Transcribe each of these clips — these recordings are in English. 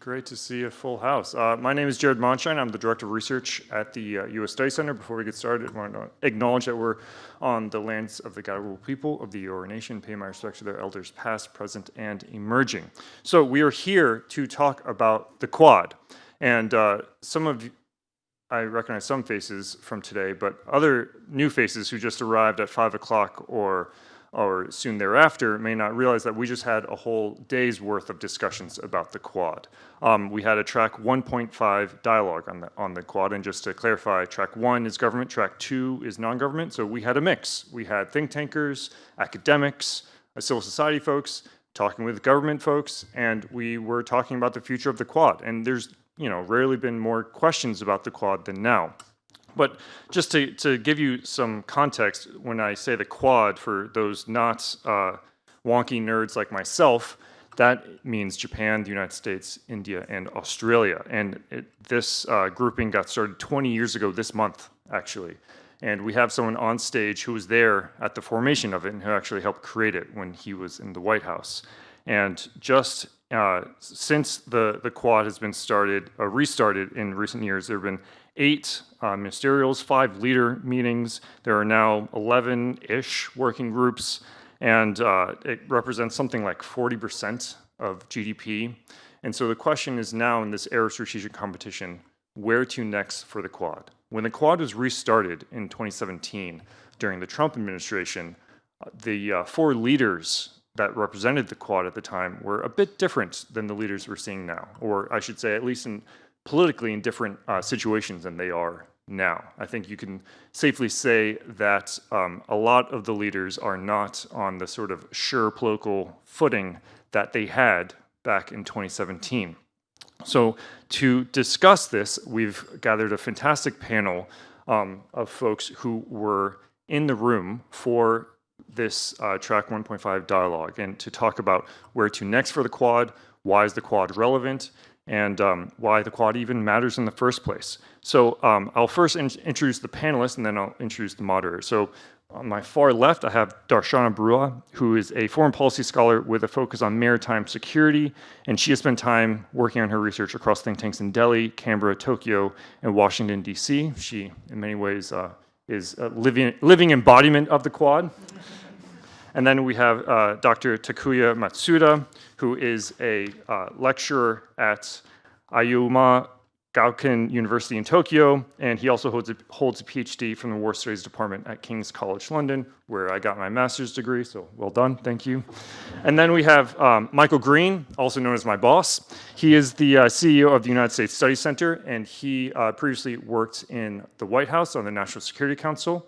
Great to see a full house. My name is Jared Monshine. I'm the Director of Research at the U.S. Study Center. Before we get started, I want to acknowledge that we're on the lands of the Gadigal people of the Eora Nation. Pay my respects to their elders past, present, and emerging. So we are here to talk about the Quad. And I recognize some faces from today, but other new faces who just arrived at 5 o'clock or soon thereafter may not realize that we just had a whole day's worth of discussions about the Quad. We had a track 1.5 dialogue on the Quad, and just to clarify, track 1 is government, track 2 is non-government, so we had a mix. We had think tankers, academics, civil society folks, talking with government folks, and we were talking about the future of the Quad. And there's rarely been more questions about the Quad than now. But just to give you some context, when I say the Quad, for those not wonky nerds like myself, that means Japan, the United States, India, and Australia. And this grouping got started 20 years ago this month, actually. And we have someone on stage who was there at the formation of it and who actually helped create it when he was in the White House. And just since the Quad has been restarted in recent years, there have been 8 ministerials, 5 leader meetings. There are now 11-ish working groups, and it represents something like 40% of GDP. And so the question is now, in this era of strategic competition, where to next for the Quad? When the Quad was restarted in 2017 during the Trump administration, the 4 leaders that represented the Quad at the time were a bit different than the leaders we're seeing now, or I should say at least politically in different situations than they are now. I think you can safely say that a lot of the leaders are not on the sort of sure political footing that they had back in 2017. So to discuss this, we've gathered a fantastic panel of folks who were in the room for this track 1.5 dialogue, and to talk about where to next for the Quad, why is the Quad relevant, and why the Quad even matters in the first place. So I'll first introduce the panelists, and then I'll introduce the moderator. So on my far left, I have Darshana Barua, who is a foreign policy scholar with a focus on maritime security, and she has spent time working on her research across think tanks in Delhi, Canberra, Tokyo, and Washington, D.C. She, in many ways, is a living embodiment of the Quad. And then we have Dr. Takuya Matsuda, who is a lecturer at Aoyama Gakuin University in Tokyo, and he also holds a PhD from the War Studies Department at King's College London, where I got my master's degree, so well done, thank you. And then we have Michael Green, also known as my boss. He is the CEO of the United States Study Center, and he previously worked in the White House on the National Security Council,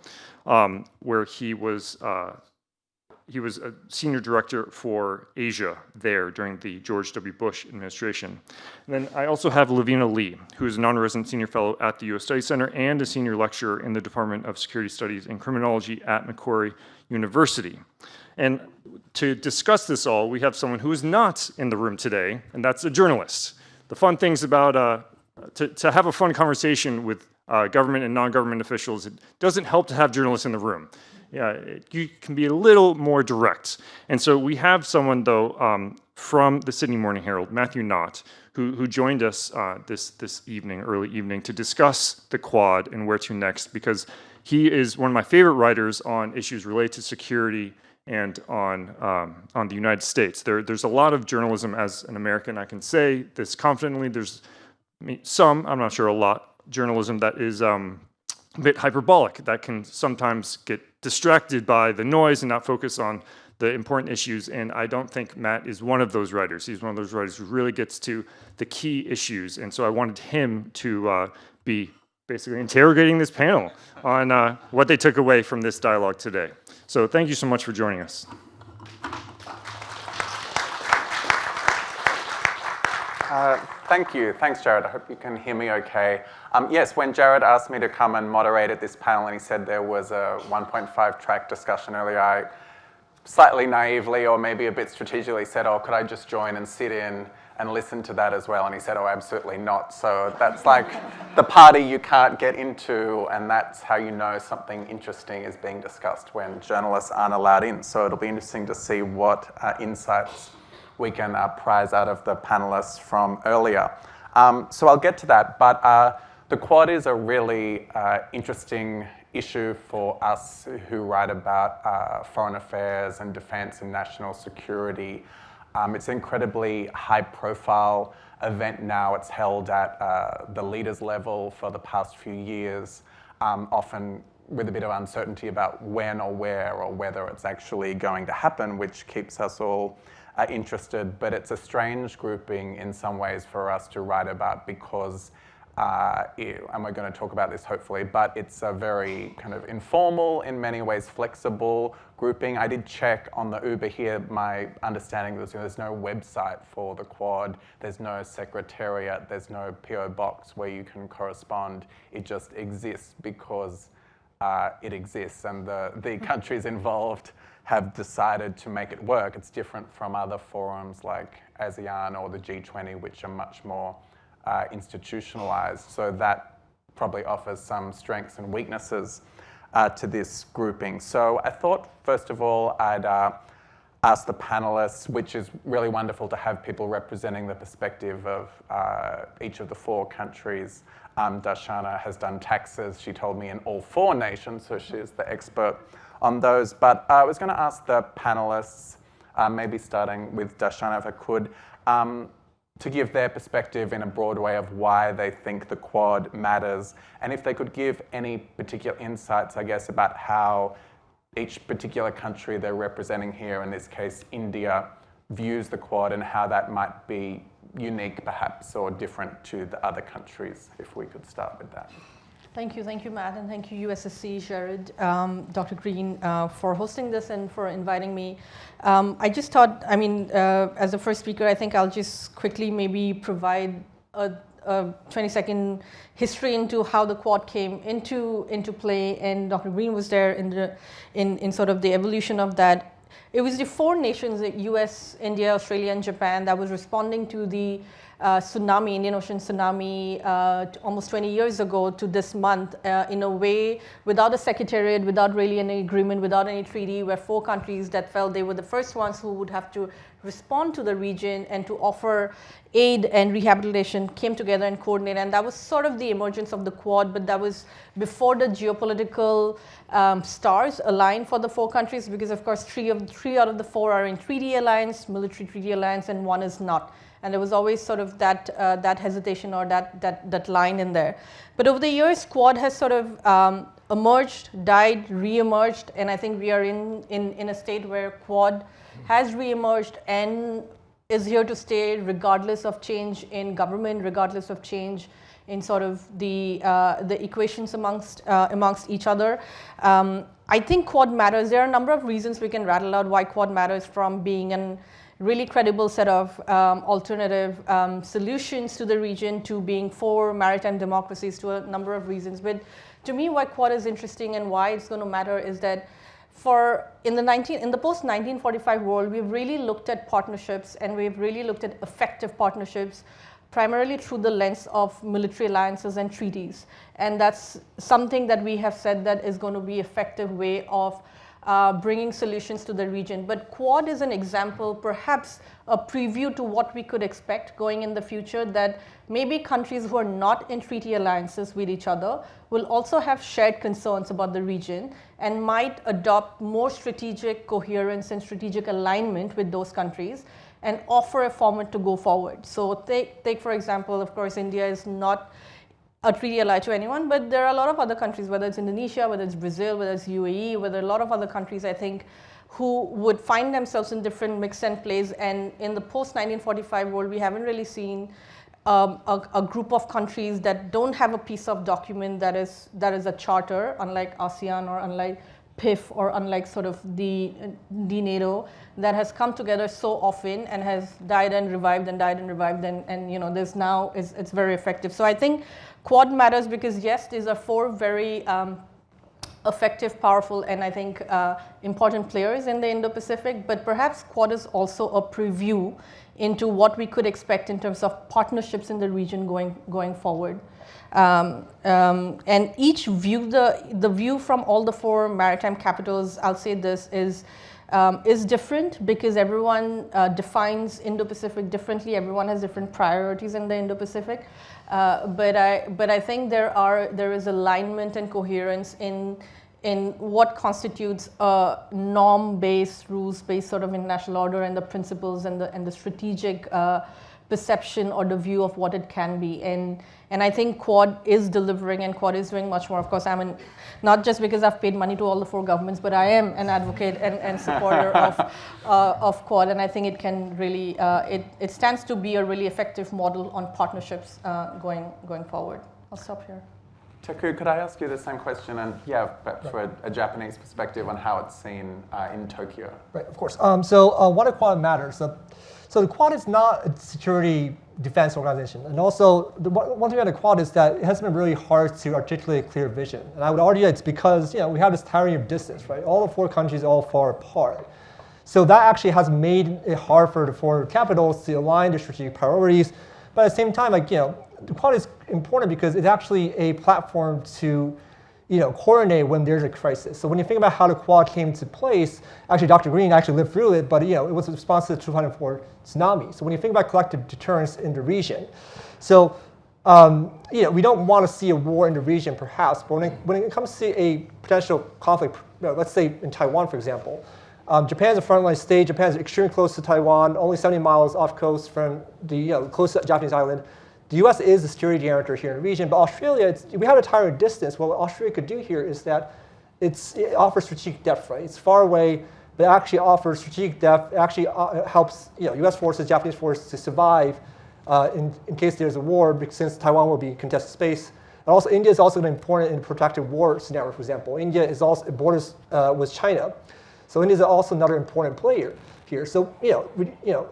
where he was a senior director for Asia there during the George W. Bush administration. And then I also have Lavina Lee, who is a non-resident senior fellow at the U.S. Study Center and a senior lecturer in the Department of Security Studies and Criminology at Macquarie University. And to discuss this all, we have someone who is not in the room today, and that's a journalist. The fun things about, to have a fun conversation with government and non-government officials, it doesn't help to have journalists in the room. Yeah, you can be a little more direct. And so we have someone, though, from the Sydney Morning Herald, Matthew Knott, who joined us this evening, early evening, to discuss the Quad and where to next, because he is one of my favorite writers on issues related to security and on the United States. There's a lot of journalism as an American. I can say this confidently. There's some, I'm not sure a lot, journalism that is a bit hyperbolic, that can sometimes get distracted by the noise and not focus on the important issues, and I don't think Matt is one of those writers. He's one of those writers who really gets to the key issues, and so I wanted him to be basically interrogating this panel on what they took away from this dialogue today. So thank you so much for joining us. Thank you. Thanks, Jared. I hope you can hear me okay. Yes, when Jared asked me to come and moderate at this panel and he said there was a 1.5 track discussion earlier, I slightly naively or maybe a bit strategically said, oh, could I just join and sit in and listen to that as well? And he said, oh, absolutely not. So that's like the party you can't get into, and that's how you know something interesting is being discussed when journalists aren't allowed in. So it'll be interesting to see what insights we can prize out of the panelists from earlier. So I'll get to that, but the Quad is a really interesting issue for us who write about foreign affairs and defense and national security. It's an incredibly high-profile event now. It's held at the leaders level for the past few years, often with a bit of uncertainty about when or where or whether it's actually going to happen, which keeps us all interested. But it's a strange grouping in some ways for us to write about because, and we're going to talk about this hopefully, but it's a very kind of informal, in many ways flexible grouping. I did check on the Uber here. My understanding was there's no website for the Quad, there's no secretariat, there's no PO box where you can correspond. It just exists because it exists, and the countries involved have decided to make it work. It's different from other forums like ASEAN or the G20, which are much more institutionalized. So that probably offers some strengths and weaknesses to this grouping. So I thought, first of all, I'd ask the panelists, which is really wonderful to have people representing the perspective of each of the 4 countries. Darshana has done taxes, she told me, in all 4 nations, so she's the expert on those. But I was going to ask the panelists, maybe starting with Darshana if I could, to give their perspective in a broad way of why they think the Quad matters, and if they could give any particular insights, I guess, about how each particular country they're representing here, in this case India, views the Quad and how that might be unique perhaps or different to the other countries, if we could start with that. Thank you, Matt, and thank you USSC, Jared, Dr. Green, for hosting this and for inviting me. I just thought, as the first speaker, I think I'll just quickly maybe provide a 20-second history into how the Quad came into play, and Dr. Green was there in sort of the evolution of that. It was the 4 nations, the US, India, Australia, and Japan, that was responding to the tsunami, Indian Ocean tsunami, almost 20 years ago to this month, in a way, without a secretariat, without really any agreement, without any treaty, where 4 countries that felt they were the first ones who would have to respond to the region and to offer aid and rehabilitation came together and coordinated. And that was sort of the emergence of the Quad, but that was before the geopolitical stars aligned for the 4 countries, because of course 3 out of the 4 are in treaty alliance, military treaty alliance, and 1 is not. And there was always sort of that hesitation or that line in there. But over the years, Quad has sort of emerged, died, re-emerged, and I think we are in a state where Quad has re-emerged and is here to stay regardless of change in government, regardless of change in sort of the equations amongst each other. I think Quad matters. There are a number of reasons we can rattle out why Quad matters, from being an really credible set of alternative solutions to the region, to being for maritime democracies, to a number of reasons. But to me, why Quad is interesting and why it's going to matter is that in the post-1945 world, we've really looked at partnerships, and we've really looked at effective partnerships primarily through the lens of military alliances and treaties. And that's something that we have said that is going to be an effective way of bringing solutions to the region. But Quad is an example, perhaps a preview to what we could expect going in the future, that maybe countries who are not in treaty alliances with each other will also have shared concerns about the region and might adopt more strategic coherence and strategic alignment with those countries and offer a format to go forward. So take for example, of course, India is not a treaty ally to anyone, but there are a lot of other countries, whether it's Indonesia, whether it's Brazil, whether it's UAE, whether a lot of other countries, I think, who would find themselves in different mix and plays. And in the post-1945 world, we haven't really seen a group of countries that don't have a piece of document that is a charter, unlike ASEAN or unlike PIF or unlike sort of the NATO, that has come together so often and has died and revived and died and revived, and you know, there's now it's very effective. So I think Quad matters because yes, these are 4 very effective, powerful, and I think important players in the Indo-Pacific, but perhaps Quad is also a preview into what we could expect in terms of partnerships in the region going forward. And each view, the view from all the 4 maritime capitals, I'll say this, is is different because everyone defines Indo-Pacific differently. Everyone has different priorities in the Indo-Pacific. But I think there is alignment and coherence in what constitutes a norm-based, rules-based sort of international order and the principles and the strategic perception or the view of what it can be. And I think Quad is delivering, and Quad is doing much more. Of course, not just because I've paid money to all the 4 governments, but I am an advocate and supporter of Quad, and I think it can really, it stands to be a really effective model on partnerships going forward. I'll stop here. Taku, could I ask you the same question, and perhaps for a Japanese perspective on how it's seen in Tokyo? Right, of course. So why the Quad matters. So the Quad is not a security defense organization. And also, one thing about the Quad is that it has been really hard to articulate a clear vision. And I would argue it's because we have this tyranny of distance, right? All the 4 countries are all far apart. So that actually has made it hard for the 4 capitals to align their strategic priorities. But at the same time, the Quad is important because it's actually a platform to coordinate when there's a crisis. So when you think about how the Quad came to place, actually Dr. Green actually lived through it, but it was a response to the 2004 tsunami. So when you think about collective deterrence in the region, so we don't want to see a war in the region perhaps, but when it comes to a potential conflict, let's say in Taiwan, for example, Japan's a frontline state. Japan's extremely close to Taiwan, only 70 miles off coast from the closest Japanese island. The US is the security guarantor here in the region, but Australia, we have a tyranny of distance. What Australia could do here is that it offers strategic depth, right? It's far away, but it actually offers strategic depth. It actually helps US forces, Japanese forces to survive in case there's a war, because since Taiwan will be contested space. And also India is also important in a protracted war scenario, for example. India is also borders with China. So India is also another important player here. So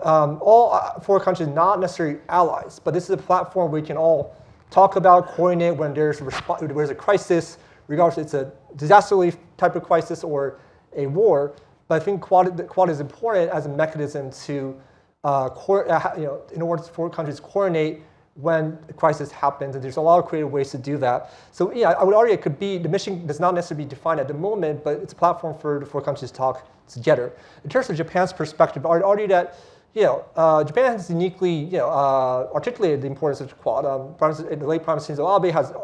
all 4 countries not necessarily allies, but this is a platform where we can all talk about, coordinate when there's a crisis, regardless if it's a disaster relief type of crisis or a war. But I think Quad is important as a mechanism to, in order for countries to coordinate when a crisis happens, and there's a lot of creative ways to do that. So I would argue it could be, the mission does not necessarily be defined at the moment, but it's a platform for the 4 countries to talk together. In terms of Japan's perspective, I would argue that Japan has uniquely articulated the importance of the Quad. The late Prime Minister Shinzo Abe has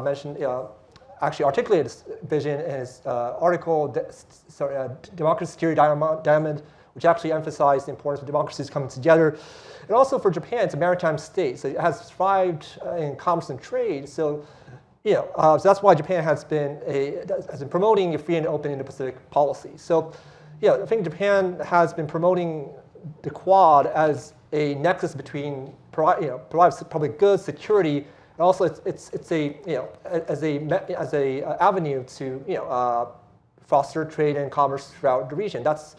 mentioned, actually articulated this vision in his article, Democracy Security Diamond, which actually emphasized the importance of democracies coming together. And also for Japan, it's a maritime state, so it has thrived in commerce and trade. So, so that's why Japan has been promoting a free and open Indo-Pacific policy. So, I think Japan has been promoting the Quad as a nexus between provides public goods, security, and also it's as a avenue to foster trade and commerce throughout the region. That's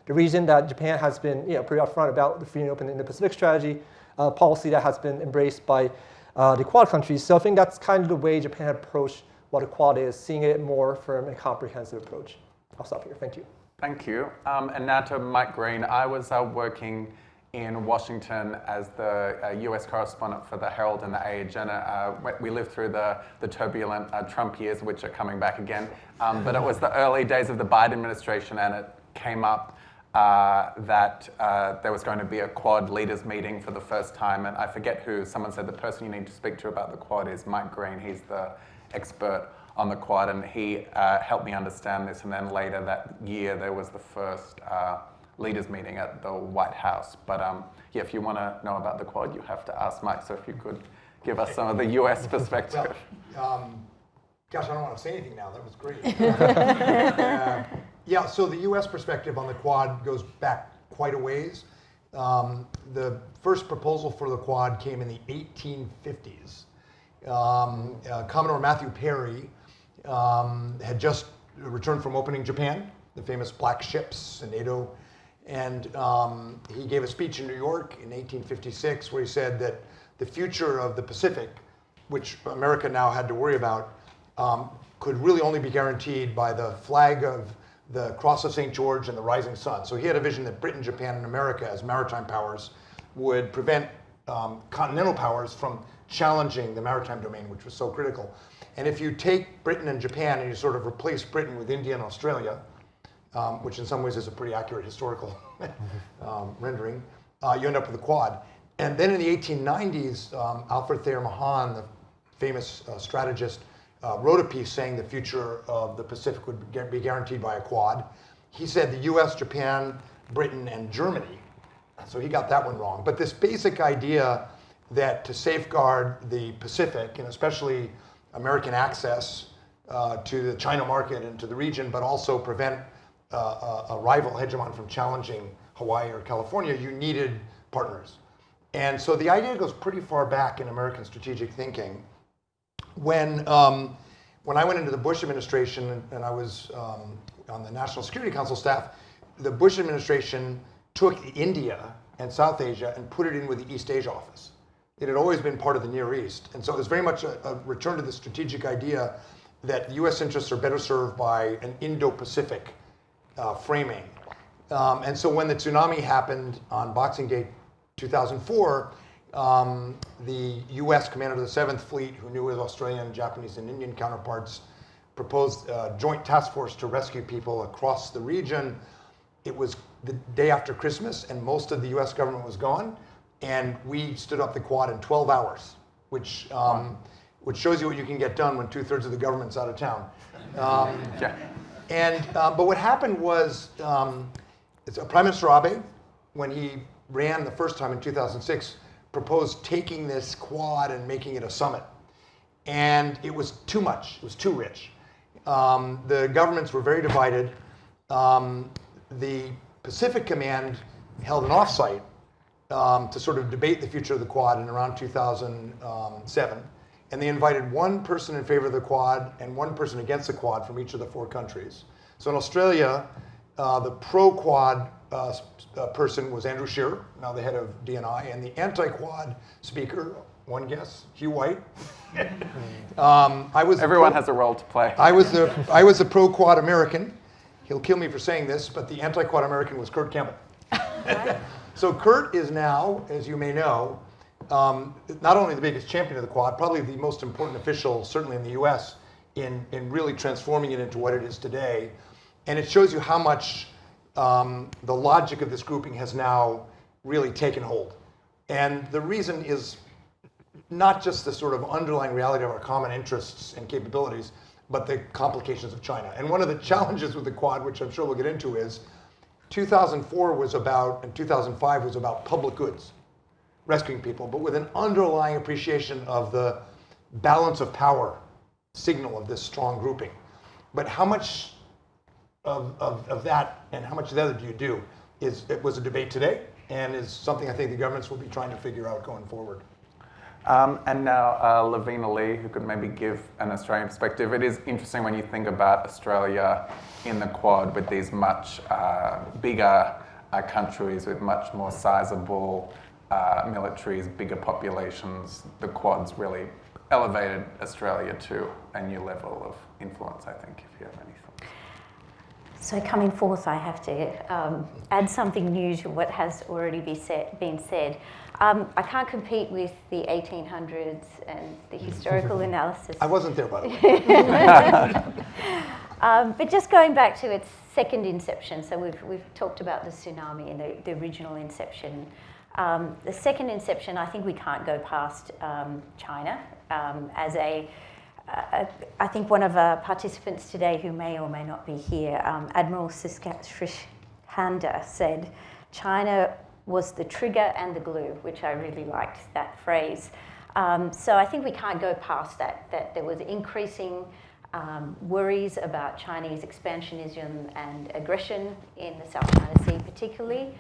the reason that Japan has been pretty upfront about the free and open Indo-Pacific strategy, policy that has been embraced by the Quad countries. So I think that's kind of the way Japan approached what a Quad is, seeing it more from a comprehensive approach. I'll stop here. Thank you. Thank you. And now to Mike Green. I was working in Washington as the US correspondent for the Herald and the Age, and we lived through the turbulent Trump years, which are coming back again. But it was the early days of the Biden administration, and it came up that there was going to be a Quad leaders meeting for the first time, and I forget who, someone said the person you need to speak to about the Quad is Mike Green. He's the expert on the Quad, and he helped me understand this, and then later that year there was the first leaders meeting at the White House. But if you want to know about the Quad, you have to ask Mike, so if you could give us some of the US perspective. Well, gosh, I don't want to say anything now. That was great. So the U.S. perspective on the Quad goes back quite a ways. The first proposal for the Quad came in the 1850s. Commodore Matthew Perry had just returned from opening Japan, the famous Black Ships and NATO, and he gave a speech in New York in 1856 where he said that the future of the Pacific, which America now had to worry about, could really only be guaranteed by the flag of the Cross of St. George and the rising sun. So he had a vision that Britain, Japan, and America as maritime powers would prevent continental powers from challenging the maritime domain, which was so critical. And if you take Britain and Japan and you sort of replace Britain with India and Australia, which in some ways is a pretty accurate historical rendering, you end up with the Quad. And then in the 1890s, Alfred Thayer Mahan, the famous strategist, wrote a piece saying the future of the Pacific would be guaranteed by a Quad. He said the US, Japan, Britain, and Germany. So he got that one wrong. But this basic idea that to safeguard the Pacific, and especially American access to the China market and to the region, but also prevent a rival hegemon from challenging Hawaii or California, you needed partners. And so the idea goes pretty far back in American strategic thinking. When I went into the Bush administration and I was on the National Security Council staff, the Bush administration took India and South Asia and put it in with the East Asia office. It had always been part of the Near East. And so it was very much a return to the strategic idea that US interests are better served by an Indo-Pacific framing. And so when the tsunami happened on Boxing Day 2004, the US commander of the 7th Fleet, who knew his Australian, Japanese, and Indian counterparts, proposed a joint task force to rescue people across the region. It was the day after Christmas, and most of the US government was gone, and we stood up the Quad in 12 hours, which shows you what you can get done when 2/3 of the government's out of town. But what happened was, Prime Minister Abe, when he ran the first time in 2006, proposed taking this Quad and making it a summit. And it was too much, it was too rich. The governments were very divided. The Pacific Command held an offsite to sort of debate the future of the Quad in around 2007. And they invited one person in favor of the Quad and one person against the Quad from each of the 4 countries. So in Australia, the pro-Quad person was Andrew Shearer, now the head of DNI, and the anti-Quad speaker, one guess, Hugh White. Everyone has a role to play. I was the pro-Quad American. He'll kill me for saying this, but the anti-Quad American was Kurt Campbell. So Kurt is now, as you may know, not only the biggest champion of the Quad, probably the most important official, certainly in the US, in really transforming it into what it is today. And it shows you how much the logic of this grouping has now really taken hold. And the reason is not just the sort of underlying reality of our common interests and capabilities, but the complications of China. And one of the challenges with the Quad, which I'm sure we'll get into, is 2004 was about, and 2005 was about public goods, rescuing people, but with an underlying appreciation of the balance of power signal of this strong grouping. But how much of that and how much of the other do you do it was a debate today, and is something I think the governments will be trying to figure out going forward. And now Lavina Lee, who could maybe give an Australian perspective. It is interesting when you think about Australia in the Quad with these much bigger countries with much more sizable militaries, bigger populations. The Quad's really elevated Australia to a new level of influence, I think, if you have any thoughts. So coming forth, I have to add something new to what has already been said. I can't compete with the 1800s and the historical analysis. I wasn't there, by the way. But just going back to its second inception, so we've talked about the tsunami and the original inception. The second inception, I think we can't go past China as I think one of our participants today who may or may not be here, Admiral Srishanda, said China was the trigger and the glue, which I really liked that phrase. So I think we can't go past that there was increasing worries about Chinese expansionism and aggression in the South China Sea particularly,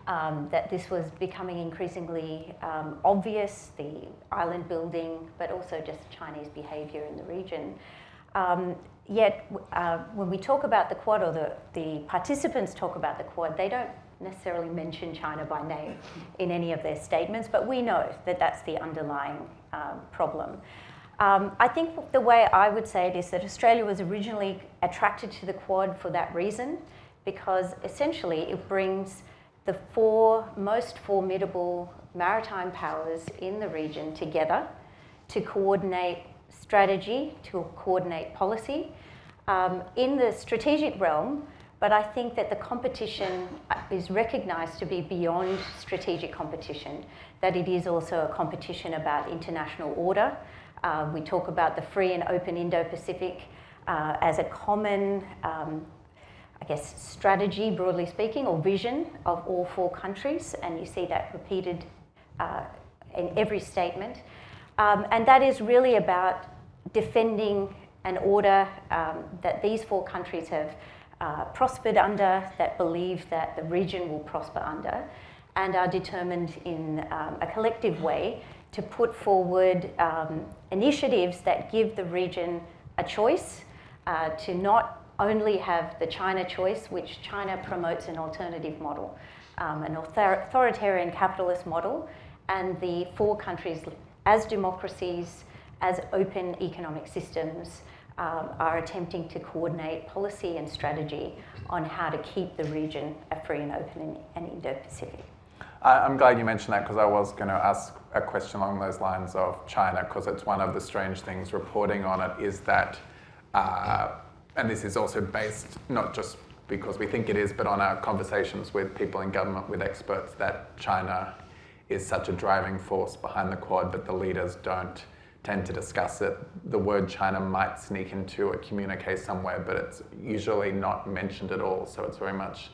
that this was becoming increasingly obvious, the island building, but also just Chinese behavior in the region. Yet when we talk about the Quad, or the participants talk about the Quad, they don't necessarily mention China by name in any of their statements, but we know that that's the underlying problem. I think the way I would say it is that Australia was originally attracted to the Quad for that reason, because essentially it brings the 4 most formidable maritime powers in the region together to coordinate strategy, to coordinate policy. In the strategic realm, But I think that the competition is recognised to be beyond strategic competition, that it is also a competition about international order. We talk about the free and open Indo-Pacific as a common, I guess, strategy, broadly speaking, or vision of all 4 countries, and you see that repeated in every statement. And that is really about defending an order that these 4 countries have prospered under, that believe that the region will prosper under, and are determined in a collective way to put forward initiatives that give the region a choice, to not only have the China choice, which China promotes an alternative model, an authoritarian capitalist model, and the 4 countries as democracies, as open economic systems, are attempting to coordinate policy and strategy on how to keep the region a free and open and Indo-Pacific. I'm glad you mentioned that, because I was going to ask a question along those lines of China, because it's one of the strange things reporting on it is that, and this is also based not just because we think it is, but on our conversations with people in government, with experts, that China is such a driving force behind the Quad, but the leaders don't tend to discuss it. The word China might sneak into a communique somewhere, but it's usually not mentioned at all, so it's very much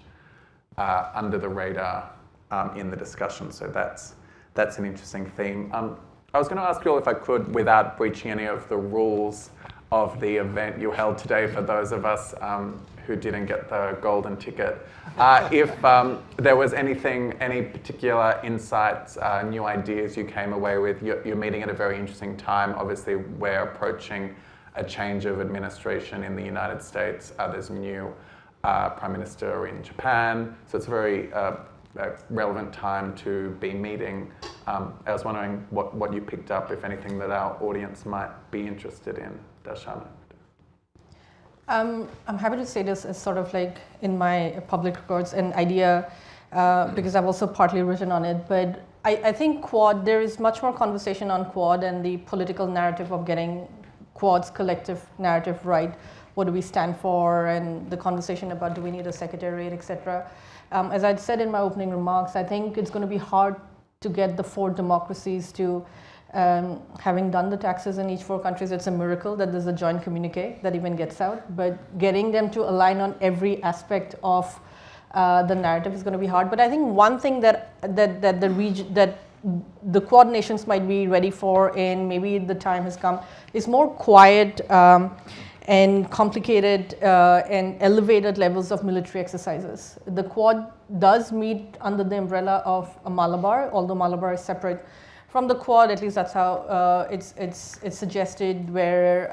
under the radar in the discussion. So that's an interesting theme. I was going to ask you all, if I could, without breaching any of the rules of the event you held today, for those of us who didn't get the golden ticket, if there was anything, any particular insights, new ideas you came away with. You're meeting at a very interesting time. Obviously, we're approaching a change of administration in the United States. There's a new Prime Minister in Japan, so it's a very relevant time to be meeting. I was wondering what you picked up, if anything, that our audience might be interested in. Darshana. I'm happy to say this as sort of like in my public records an idea, because I've also partly written on it, but I think Quad, there is much more conversation on Quad and the political narrative of getting Quad's collective narrative right. What do we stand for, and the conversation about do we need a secretariat, etc. As I'd said in my opening remarks, I think it's going to be hard to get the 4 democracies to, having done the taxes in each 4 countries, it's a miracle that there's a joint communique that even gets out. But getting them to align on every aspect of the narrative is going to be hard. But I think one thing that the region, that the Quad nations might be ready for, and maybe the time has come, is more quiet and complicated and elevated levels of military exercises. The Quad does meet under the umbrella of a Malabar, although Malabar is separate from the Quad. At least that's how it's suggested, where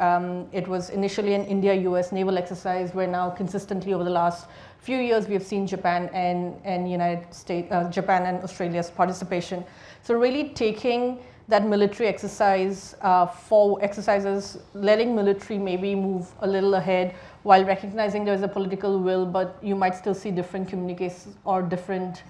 it was initially an India-US naval exercise, where now consistently over the last few years we have seen Japan and United States, Japan and Australia's participation. So really taking that military exercise for exercises, letting military maybe move a little ahead while recognizing there's a political will, but you might still see different communications or different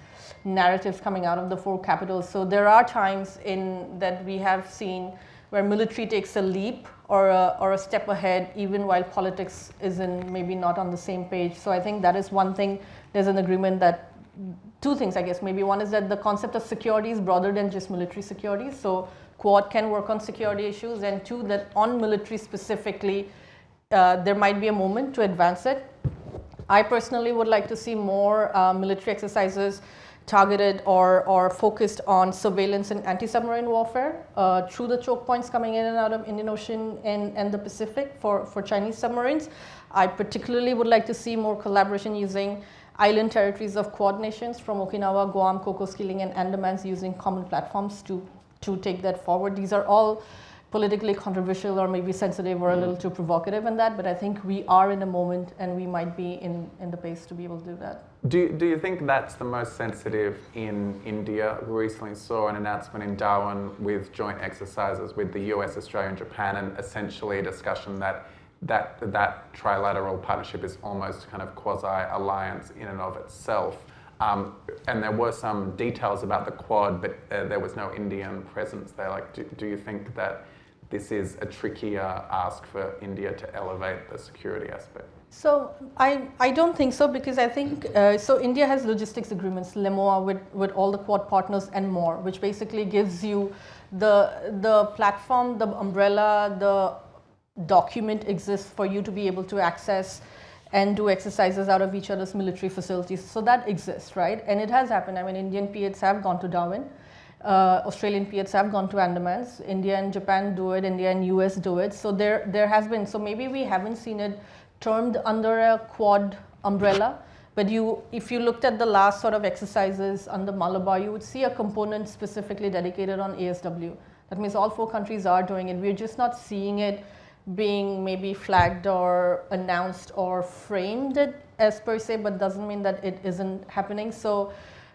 narratives coming out of the 4 capitals. So there are times in that we have seen where military takes a leap or a step ahead, even while politics isn't maybe not on the same page. So I think that is one thing. There's an agreement that 2 things, I guess. Maybe one is that the concept of security is broader than just military security. So Quad can work on security issues, and 2, that on military specifically, there might be a moment to advance it. I personally would like to see more military exercises targeted or focused on surveillance and anti-submarine warfare through the choke points coming in and out of Indian Ocean and the Pacific for Chinese submarines. I particularly would like to see more collaboration using island territories of Quad nations from Okinawa, Guam, Cocos-Keeling, and Andamans, using common platforms to take that forward. These are all politically controversial or maybe sensitive or a little too provocative in that, but I think we are in a moment and we might be in the pace to be able to do that. Do you think that's the most sensitive in India? We recently saw an announcement in Darwin with joint exercises with the US, Australia, and Japan, and essentially a discussion that trilateral partnership is almost kind of quasi-alliance in and of itself. And there were some details about the Quad, but there was no Indian presence there. Like, do you think that this is a trickier ask for India to elevate the security aspect? So I don't think so, because I think, so India has logistics agreements, LEMOA, with all the Quad partners and more, which basically gives you the platform, the umbrella, the document exists for you to be able to access and do exercises out of each other's military facilities. So that exists, right? And it has happened. I mean, Indian P8s have gone to Darwin. Australian P8s have gone to Andamans. India and Japan do it. India and US do it. So there has been. So maybe we haven't seen it termed under a Quad umbrella. But if you looked at the last sort of exercises under Malabar, you would see a component specifically dedicated on ASW. That means all 4 countries are doing it. We're just not seeing it being maybe flagged or announced or framed it as per se, but doesn't mean that it isn't happening. So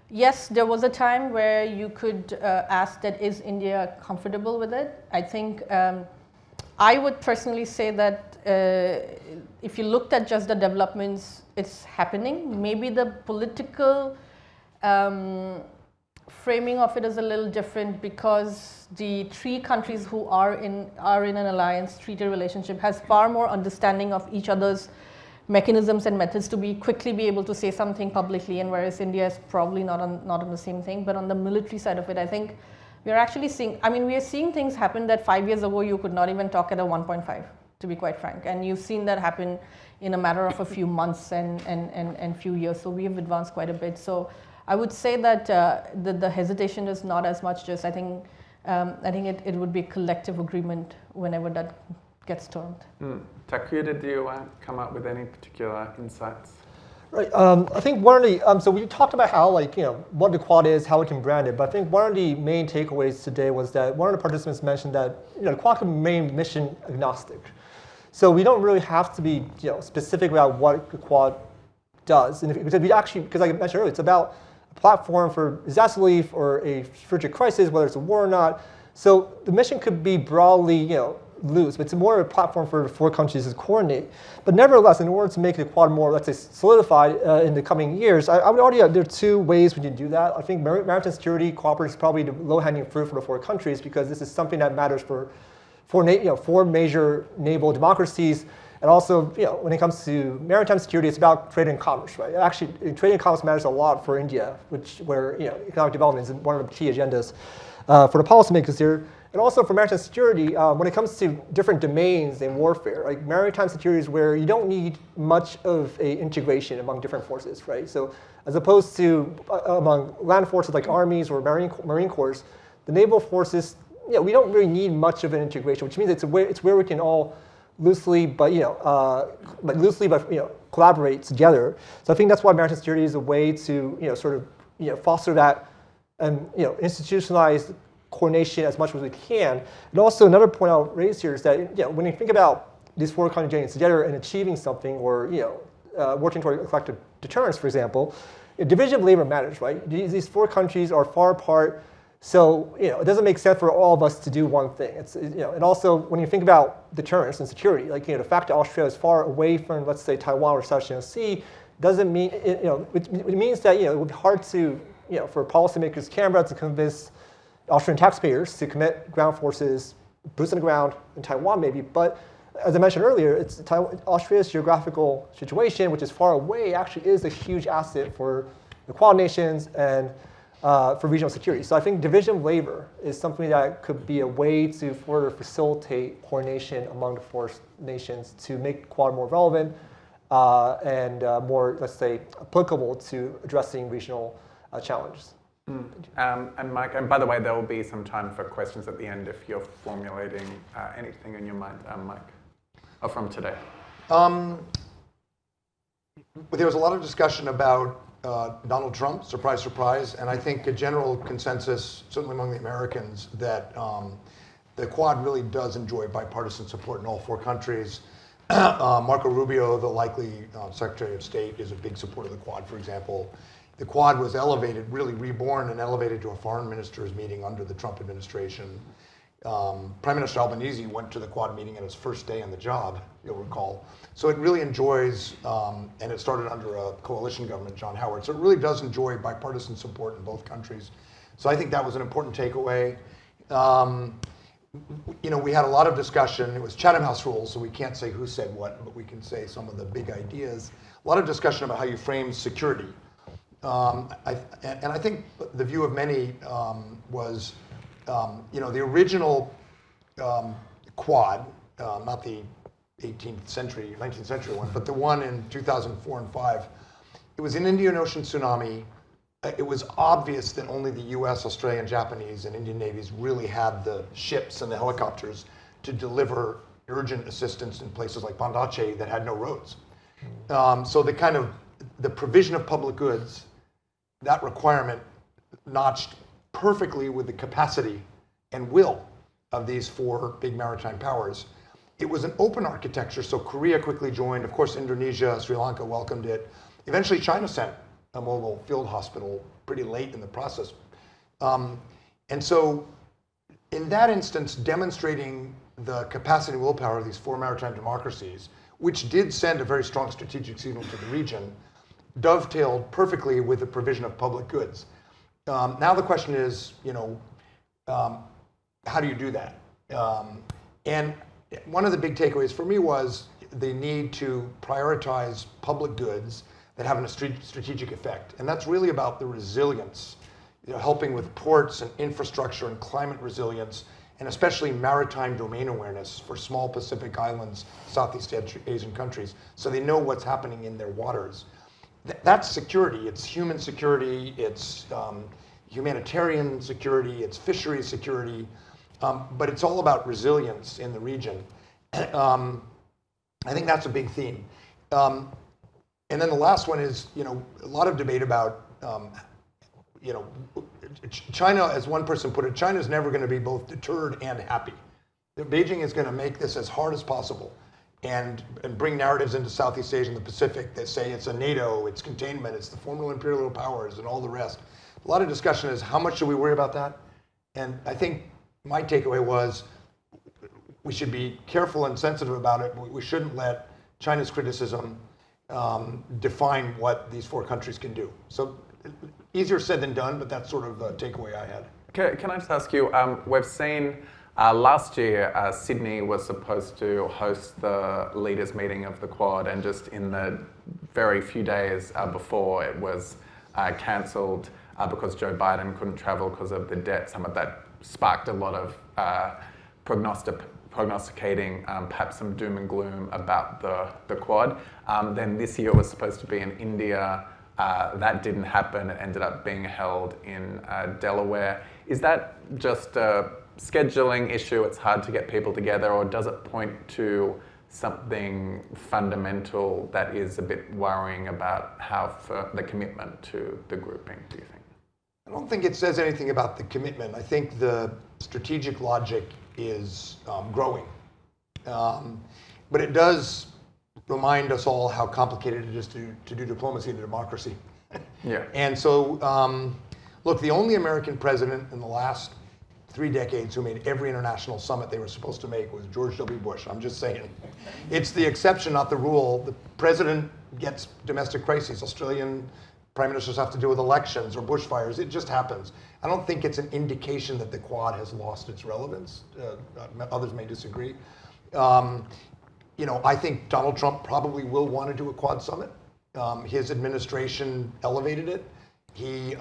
yes, there was a time where you could ask that, is India comfortable with it? I think I would personally say that if you looked at just the developments, it's happening. Maybe the political framing of it is a little different, because the 3 countries who are in an alliance treaty relationship has far more understanding of each other's mechanisms and methods to quickly be able to say something publicly, and whereas India is probably not on the same thing. But on the military side of it, I think we are actually seeing, I mean, we are seeing things happen that 5 years ago you could not even talk at a 1.5, to be quite frank. And you've seen that happen in a matter of a few months and few years. So we have advanced quite a bit. So I would say that the hesitation is not as much just, I think it would be a collective agreement whenever that gets termed. Takuya, did you come up with any particular insights? Right. I think one of the so we talked about how, like, what the Quad is, how we can brand it. But I think one of the main takeaways today was that one of the participants mentioned that the Quad can remain mission agnostic. So we don't really have to be specific about what the Quad does, and because like I mentioned earlier, it's about a platform for disaster relief or a strategic crisis, whether it's a war or not. So the mission could be broadly loose, but it's more of a platform for 4 countries to coordinate. But nevertheless, in order to make the Quad more, let's say, solidified in the coming years, I would argue that there are 2 ways we can do that. I think maritime security cooperation is probably the low-hanging fruit for the 4 countries, because this is something that matters for 4 major naval democracies. And also, when it comes to maritime security, it's about trade and commerce, right? Actually, trade and commerce matters a lot for India, where economic development is one of the key agendas for the policymakers here. And also for maritime security, when it comes to different domains in warfare, like maritime security is where you don't need much of an integration among different forces, right? So as opposed to among land forces like armies or marine corps, the naval forces, we don't really need much of an integration, which means it's where we can all loosely but collaborate together. So I think that's why maritime security is a way to sort of foster that and institutionalize coordination as much as we can. And also another point I'll raise here is that when you think about these 4 countries getting together and achieving something, or working toward collective deterrence, for example, division of labor matters, right? These 4 countries are far apart, so it doesn't make sense for all of us to do one thing. And also when you think about deterrence and security, like the fact that Australia is far away from, let's say, Taiwan or South China Sea, doesn't mean it means that it would be hard to for policymakers in Canberra to convince Australian taxpayers to commit ground forces, boots on the ground in Taiwan maybe, but as I mentioned earlier, Australia's geographical situation, which is far away, actually is a huge asset for the Quad nations and for regional security. So I think division of labor is something that could be a way to further facilitate coordination among the 4 nations to make Quad more relevant and more, let's say, applicable to addressing regional challenges. And Mike, and by the way, there will be some time for questions at the end if you're formulating anything in your mind, Mike, or from today. There was a lot of discussion about Donald Trump, surprise, surprise, and I think a general consensus, certainly among the Americans, that the Quad really does enjoy bipartisan support in all 4 countries. Marco Rubio, the likely Secretary of State, is a big supporter of the Quad, for example. The Quad was elevated, really reborn and elevated to a foreign ministers meeting under the Trump administration. Prime Minister Albanese went to the Quad meeting on his first day on the job, you'll recall. So it really enjoys, and it started under a coalition government, John Howard, so it really does enjoy bipartisan support in both countries. So I think that was an important takeaway. we had a lot of discussion. It was Chatham House rules, so we can't say who said what, but we can say some of the big ideas. A lot of discussion about how you frame security. I think the view of many was, the original Quad, not the 18th century, 19th century one, but the one in 2004 and 5, it was an Indian Ocean tsunami. It was obvious that only the US, Australian, Japanese, and Indian navies really had the ships and the helicopters to deliver urgent assistance in places like Banda Aceh that had no roads. So the provision of public goods, that requirement notched perfectly with the capacity and will of these 4 big maritime powers. It was an open architecture, so Korea quickly joined. Of course, Indonesia, Sri Lanka welcomed it. Eventually, China sent a mobile field hospital pretty late in the process. And so in that instance, demonstrating the capacity and willpower of these 4 maritime democracies, which did send a very strong strategic signal to the region, dovetailed perfectly with the provision of public goods. Now the question is, how do you do that? And one of the big takeaways for me was the need to prioritize public goods that have a strategic effect. And that's really about the resilience, helping with ports and infrastructure and climate resilience, and especially maritime domain awareness for small Pacific islands, Southeast Asian countries, so they know what's happening in their waters. That's security. It's human security, it's humanitarian security, it's fisheries security, but it's all about resilience in the region. I think that's a big theme. And then the last one is, a lot of debate about, China, as one person put it, China's never going to be both deterred and happy. Beijing is going to make this as hard as possible and bring narratives into Southeast Asia and the Pacific that say it's a NATO, it's containment, it's the formal imperial powers and all the rest. A lot of discussion is how much should we worry about that? And I think my takeaway was we should be careful and sensitive about it. We shouldn't let China's criticism define what these 4 countries can do. So easier said than done, but that's sort of the takeaway I had. Can I just ask you, we've seen last year Sydney was supposed to host the leaders meeting of the Quad, and just in the very few days before it was cancelled because Joe Biden couldn't travel because of the debt. Some of that sparked a lot of prognosticating perhaps some doom and gloom about the Quad. Then this year it was supposed to be in India. That didn't happen. It ended up being held in Delaware. Is that just a scheduling issue? It's hard to get people together, or does it point to something fundamental that is a bit worrying about how the commitment to the grouping, do you think? I don't think it says anything about the commitment. I think the strategic logic is growing. But it does remind us all how complicated it is to do diplomacy in a democracy. Yeah. And so, look, the only American president in the last 3 decades who made every international summit they were supposed to make was George W. Bush. I'm just saying. It's the exception, not the rule. The president gets domestic crises. Australian prime ministers have to deal with elections or bushfires. It just happens. I don't think it's an indication that the Quad has lost its relevance. Others may disagree. I think Donald Trump probably will want to do a Quad summit. His administration elevated it. He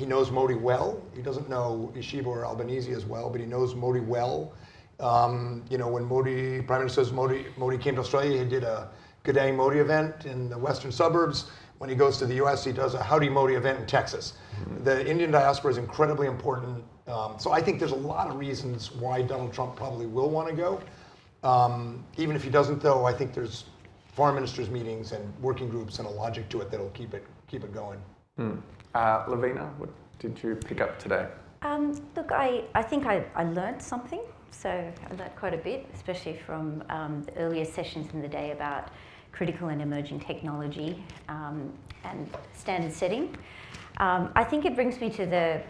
knows Modi well. He doesn't know Ishiba or Albanese as well, but he knows Modi well. When Prime Minister Modi came to Australia, he did a Good Day Modi event in the western suburbs. When he goes to the US, he does a Howdy Modi event in Texas. Mm-hmm. The Indian diaspora is incredibly important. So I think there's a lot of reasons why Donald Trump probably will want to go. Even if he doesn't, though, I think there's foreign ministers' meetings and working groups and a logic to it that'll keep it going. Lavina, what did you pick up today? Look, I think I learned something. So I learned quite a bit, especially from the earlier sessions in the day about critical and emerging technology and standard setting. I think it brings me to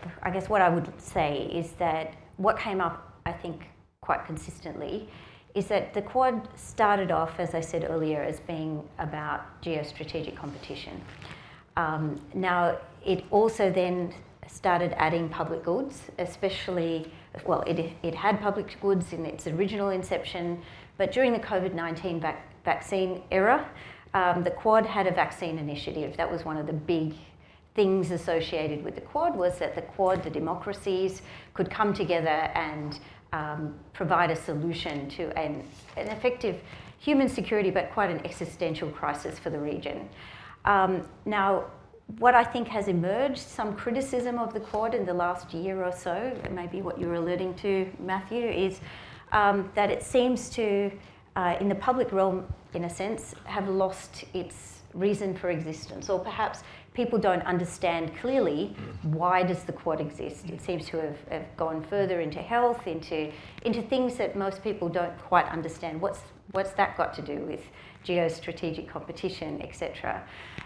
what I would say is that what came up, I think, quite consistently is that the Quad started off, as I said earlier, as being about geostrategic competition. Now, it also then started adding public goods, especially well, it had public goods in its original inception, but during the COVID-19 vaccine era, the Quad had a vaccine initiative. That was one of the big things associated with the Quad, was that the Quad, the democracies, could come together and provide a solution to an effective human security, but quite an existential crisis for the region. Now, what I think has emerged, some criticism of the Quad in the last year or so, maybe what you're alluding to, Matthew, is that it seems to, in the public realm, in a sense, have lost its reason for existence, or perhaps people don't understand clearly why does the Quad exist. It seems to have gone further into health, into things that most people don't quite understand. What's that got to do with geostrategic competition, etc.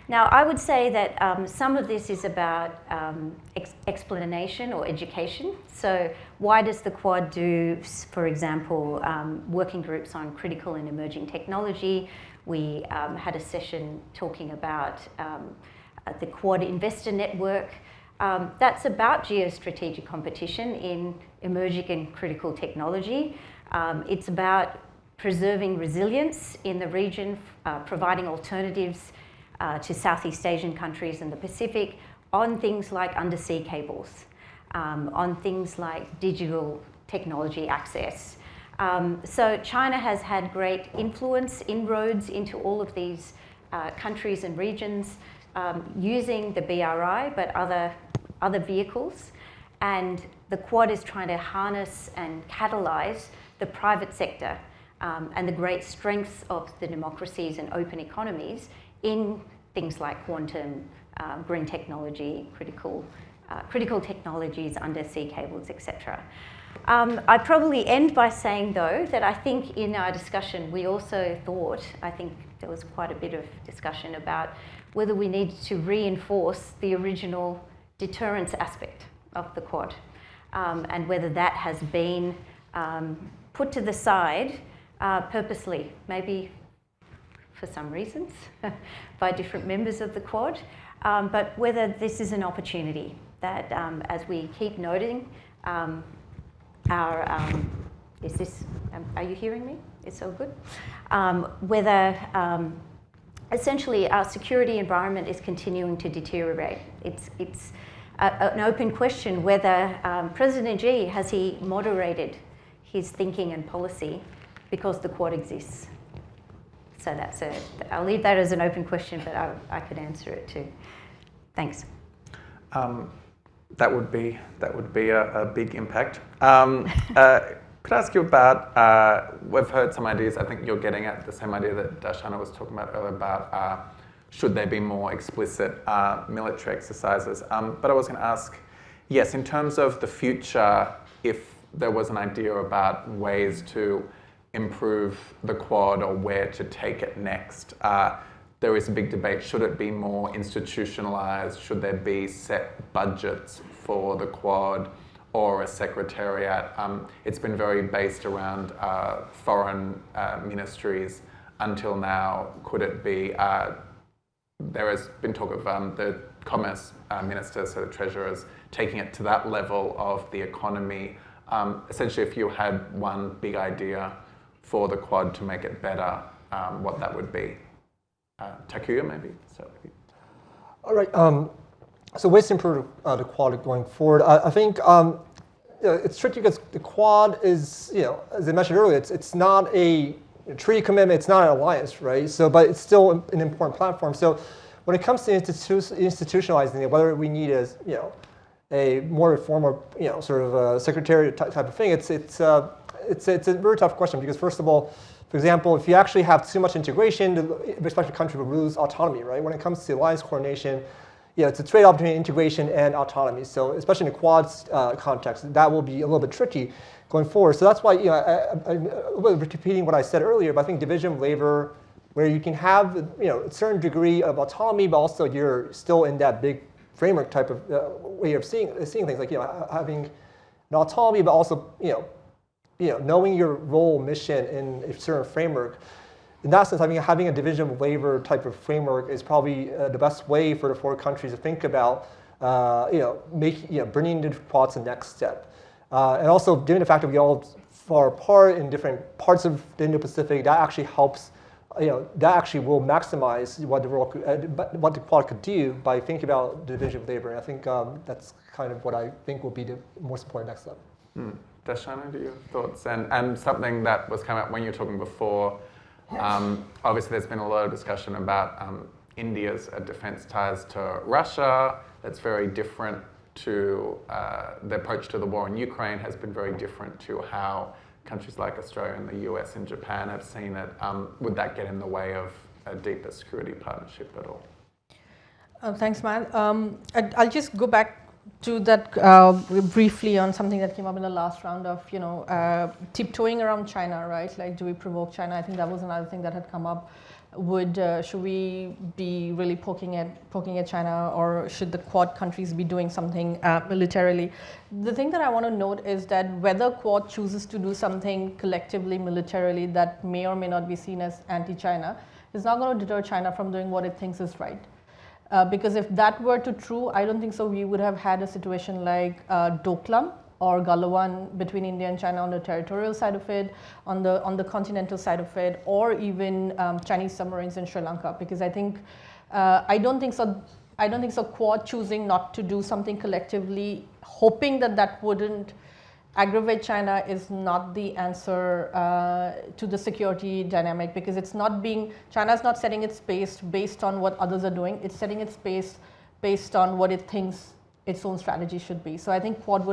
Now, I would say that some of this is about explanation or education. So why does the Quad do, for example, working groups on critical and emerging technology? We had a session talking about the Quad Investor Network. That's about geostrategic competition in emerging and critical technology. It's about preserving resilience in the region, providing alternatives to Southeast Asian countries and the Pacific on things like undersea cables, on things like digital technology access. So China has had great influence, inroads into all of these countries and regions using the BRI, but other vehicles. And the Quad is trying to harness and catalyse the private sector and the great strengths of the democracies and open economies in things like quantum, green technology, critical technologies, undersea cables, etc. I'd probably end by saying, though, that I think in our discussion we also thought, I think there was quite a bit of discussion about whether we needed to reinforce the original deterrence aspect of the Quad, and whether that has been put to the side purposely, maybe for some reasons, by different members of the Quad, but whether this is an opportunity that, as we keep noting, are you hearing me? It's all good? Whether essentially our security environment is continuing to deteriorate. It's an open question whether President Xi, has he moderated his thinking and policy because the Quad exists? So I'll leave that as an open question, but I could answer it too. Thanks. That would be a big impact. Could I ask you about, we've heard some ideas, I think you're getting at the same idea that Darshana was talking about earlier about should there be more explicit military exercises. But I was going to ask, yes, in terms of the future, if there was an idea about ways to improve the Quad or where to take it next, there is a big debate. Should it be more institutionalized? Should there be set budgets for the Quad or a secretariat? It's been very based around foreign ministries until now. Could it be, there has been talk of the commerce ministers, so the treasurers, taking it to that level of the economy. Essentially, if you had one big idea for the Quad to make it better, what that would be. Takuya, maybe? All right. So ways to improve the Quad going forward. I think it's tricky because the Quad is, as I mentioned earlier, it's not a treaty commitment, it's not an alliance, right? So, but it's still an important platform. So when it comes to institutionalizing it, whether we need a more formal, sort of a secretariat type of thing, it's a very tough question because first of all, for example, if you actually have too much integration, the respective country will lose autonomy, right? When it comes to alliance coordination, it's a trade-off between integration and autonomy. So especially in the Quad's context, that will be a little bit tricky going forward. So that's why, I'm repeating what I said earlier, but I think division of labor, where you can have, a certain degree of autonomy, but also you're still in that big framework type of way of seeing things, like, having an autonomy, but also, knowing your role, mission in a certain framework. In that sense, having a division of labor type of framework is probably the best way for the four countries to think about, bringing the Quad to the next step. And also, given the fact that we all far apart in different parts of the Indo-Pacific, that actually helps, that actually will maximize what the Quad could do by thinking about the division of labor. And I think that's kind of what I think will be the most important next step. Darshana, do you have thoughts? And something that was coming up when you were talking before, obviously there's been a lot of discussion about India's defense ties to Russia. That's very different to the approach to the war in Ukraine has been very different to how countries like Australia and the US and Japan have seen it. Would that get in the way of a deeper security partnership at all? Thanks, Matt. I'll just go back to that briefly on something that came up in the last round of, tiptoeing around China, right? Like, do we provoke China? I think that was another thing that had come up. Should we be really poking at China, or should the Quad countries be doing something militarily? The thing that I want to note is that whether Quad chooses to do something collectively militarily that may or may not be seen as anti-China is not going to deter China from doing what it thinks is right. Because if that were to true, I don't think so we would have had a situation like Doklam or Galawan between India and China on the territorial side of it, on the continental side of it, or even Chinese submarines in Sri Lanka. Because I think I don't think so. Quad choosing not to do something collectively, hoping that wouldn't aggravate China, is not the answer to the security dynamic, because China's not setting its pace based on what others are doing. It's setting its pace based on what it thinks its own strategy should be. So I think Quad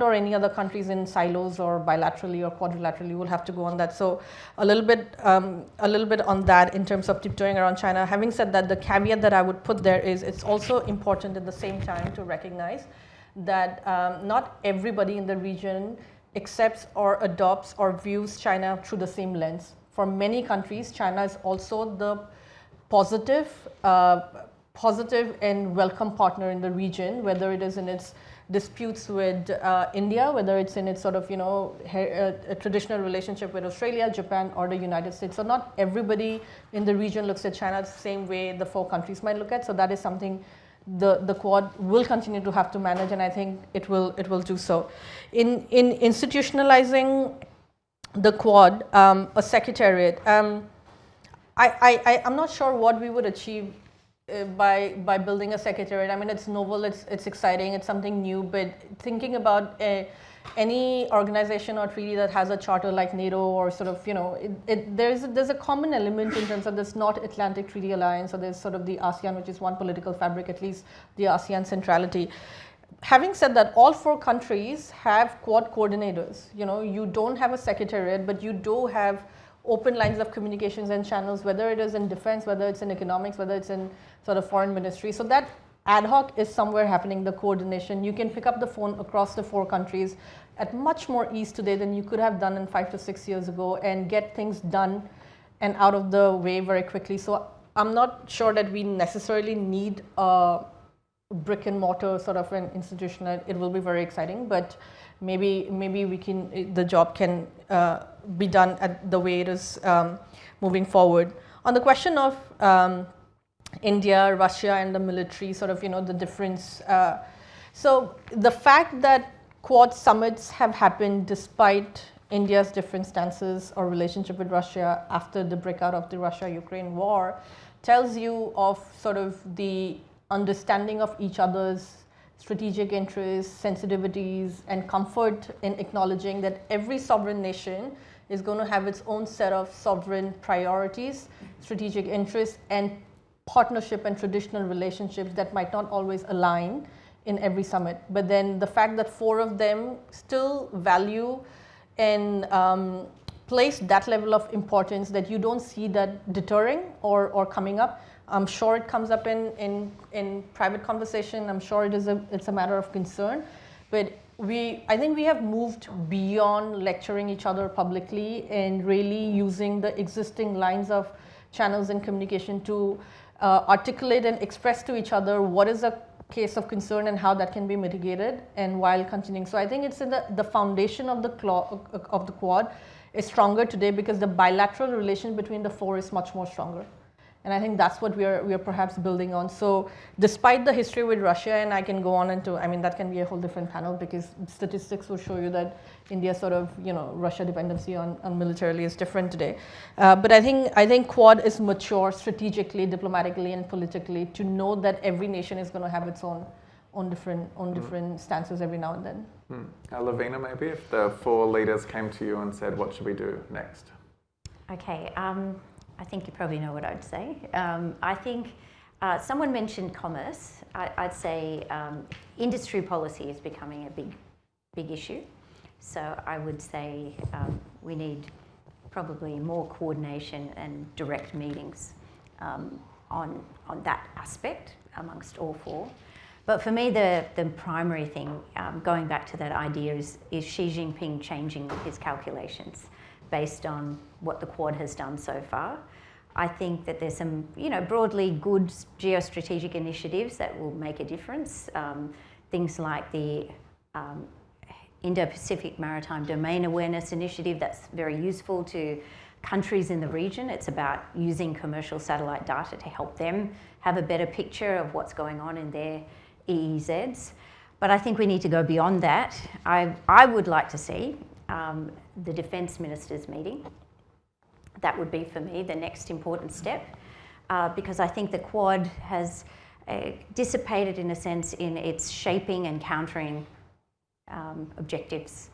or any other countries in silos or bilaterally or quadrilaterally will have to go on that. So a little bit on that in terms of tiptoeing around China. Having said that, the caveat that I would put there is it's also important at the same time to recognize that not everybody in the region accepts or adopts or views China through the same lens. For many countries, China is also the positive and welcome partner in the region, whether it is in its disputes with India, whether it's in its sort of a traditional relationship with Australia, Japan, or the United States. So not everybody in the region looks at China the same way the four countries might look at. So that is something the Quad will continue to have to manage, and I think it will do so. In institutionalizing the Quad, a secretariat, I'm not sure what we would achieve by building a secretariat. I mean, it's novel, it's exciting, it's something new, but thinking about any organization or treaty that has a charter like NATO, or sort of, there's a common element in terms of this North Atlantic Treaty Alliance, or there's sort of the ASEAN, which is one political fabric, at least the ASEAN centrality. Having said that, all four countries have Quad coordinators. You don't have a secretariat, but you do have open lines of communications and channels, whether it is in defense, whether it's in economics, whether it's in sort of foreign ministry. So that ad hoc is somewhere happening, the coordination. You can pick up the phone across the four countries at much more ease today than you could have done in 5 to 6 years ago, and get things done and out of the way very quickly. So I'm not sure that we necessarily need a brick and mortar sort of an institution. It will be very exciting, but maybe the job can be done at the way it is moving forward. On the question of India, Russia, and the military, sort of, the difference. So the fact that Quad summits have happened despite India's different stances or relationship with Russia after the breakout of the Russia-Ukraine war tells you of sort of the understanding of each other's strategic interests, sensitivities, and comfort in acknowledging that every sovereign nation is going to have its own set of sovereign priorities, strategic interests, and partnership and traditional relationships that might not always align in every summit. But then the fact that four of them still value and place that level of importance, that you don't see that deterring or coming up. I'm sure it comes up in private conversation. I'm sure it's a matter of concern. But I think we have moved beyond lecturing each other publicly and really using the existing lines of channels and communication to articulate and express to each other what is a case of concern and how that can be mitigated, and while continuing. So I think it's in the foundation of the Quad is stronger today because the bilateral relation between the four is much more stronger. And I think that's what we are perhaps building on. So despite the history with Russia, and I can go on into, I mean, that can be a whole different panel, because statistics will show you that India sort of, Russia dependency on militarily is different today. But I think Quad is mature strategically, diplomatically, and politically to know that every nation is going to have its own different stances every now and then. Lavina, maybe, if the 4 leaders came to you and said, what should we do next? Okay, I think you probably know what I'd say. I think someone mentioned commerce. I'd say industry policy is becoming a big issue. So I would say we need probably more coordination and direct meetings on that aspect amongst all 4. But for me, the primary thing, going back to that idea, is Xi Jinping changing his calculations based on what the Quad has done so far. I think that there's some, broadly good geostrategic initiatives that will make a difference. Things like the Indo-Pacific Maritime Domain Awareness Initiative, that's very useful to countries in the region. It's about using commercial satellite data to help them have a better picture of what's going on in their EEZs. But I think we need to go beyond that. I would like to see the defence ministers meeting. That would be, for me, the next important step, because I think the Quad has dissipated, in a sense, in its shaping and countering objectives.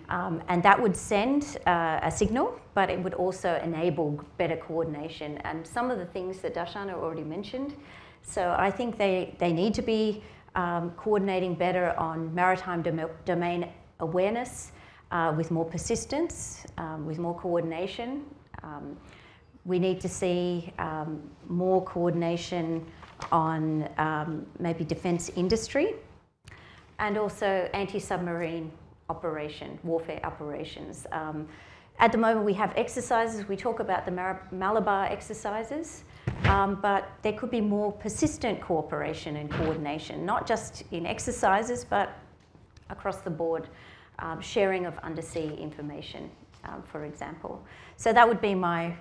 And that would send a signal, but it would also enable better coordination. And some of the things that Darshana already mentioned. So I think they need to be coordinating better on maritime domain awareness with more persistence, with more coordination. We need to see more coordination on maybe defence industry, and also anti-submarine warfare operations. At the moment we have exercises, we talk about the Malabar exercises, but there could be more persistent cooperation and coordination, not just in exercises, but across the board, sharing of undersea information, for example. So that would be my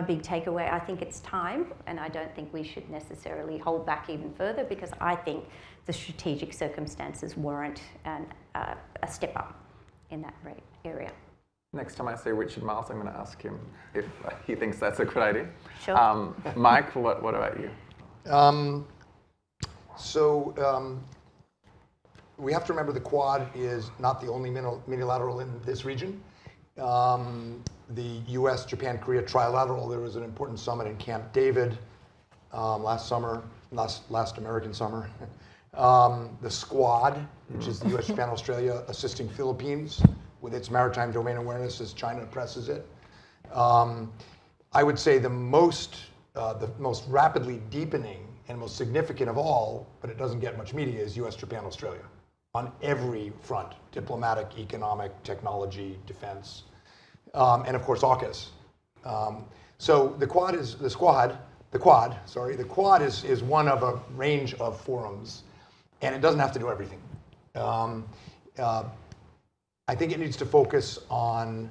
big takeaway. I think it's time, and I don't think we should necessarily hold back even further, because I think the strategic circumstances warrant a step up in that area. Next time I see Richard Miles, I'm going to ask him if he thinks that's a good idea. Sure. Mike, what about you? We have to remember the Quad is not the only multilateral in this region. The US, Japan, Korea trilateral, there was an important summit in Camp David last American summer. The Squad, which is the US, Japan, Australia, assisting Philippines with its maritime domain awareness as China presses it. I would say the most rapidly deepening and most significant of all, but it doesn't get much media, is US, Japan, Australia on every front: diplomatic, economic, technology, defense, and of course AUKUS. So the Quad is one of a range of forums, and it doesn't have to do everything. I think it needs to focus on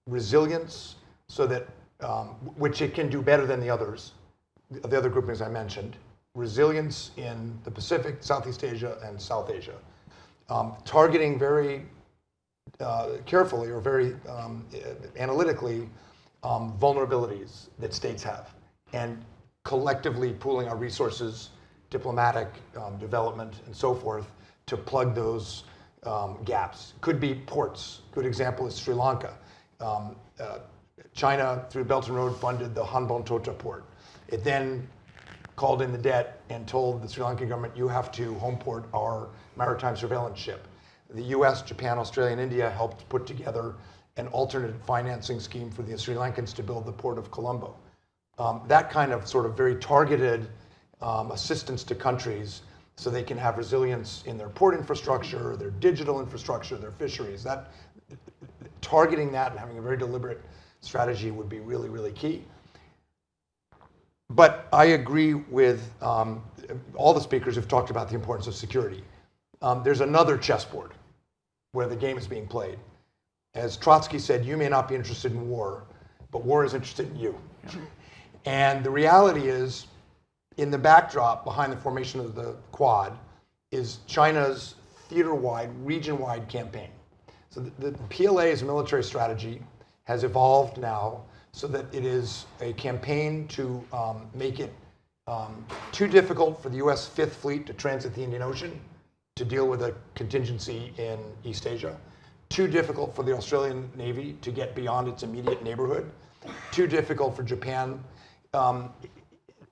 resilience, so that which it can do better than the other groupings I mentioned. Resilience in the Pacific, Southeast Asia, and South Asia. Targeting very carefully or very analytically vulnerabilities that states have, and collectively pooling our resources, diplomatic, development, and so forth, to plug those gaps. Could be ports. Good example is Sri Lanka. China, through Belt and Road, funded the Hambantota port. It then called in the debt and told the Sri Lankan government, you have to home port our maritime surveillance ship. The US, Japan, Australia, and India helped put together an alternate financing scheme for the Sri Lankans to build the port of Colombo. That kind of sort of very targeted assistance to countries so they can have resilience in their port infrastructure, their digital infrastructure, their fisheries. Targeting that and having a very deliberate strategy would be really, really key. But I agree with all the speakers who've talked about the importance of security. There's another chessboard where the game is being played. As Trotsky said, you may not be interested in war, but war is interested in you. And the reality is, in the backdrop behind the formation of the Quad is China's theater-wide, region-wide campaign. So the PLA's military strategy has evolved now so that it is a campaign to make it too difficult for the US Fifth Fleet to transit the Indian Ocean to deal with a contingency in East Asia, too difficult for the Australian Navy to get beyond its immediate neighborhood, too difficult for Japan.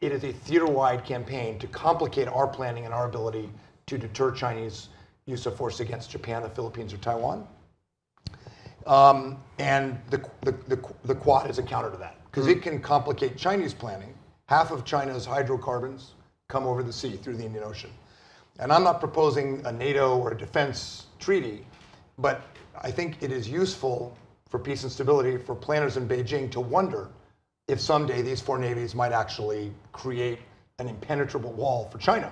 It is a theater-wide campaign to complicate our planning and our ability to deter Chinese use of force against Japan, the Philippines, or Taiwan. And the Quad is a counter to that, because it can complicate Chinese planning. Half of China's hydrocarbons come over the sea through the Indian Ocean. And I'm not proposing a NATO or a defense treaty, but I think it is useful for peace and stability for planners in Beijing to wonder if someday these four navies might actually create an impenetrable wall for China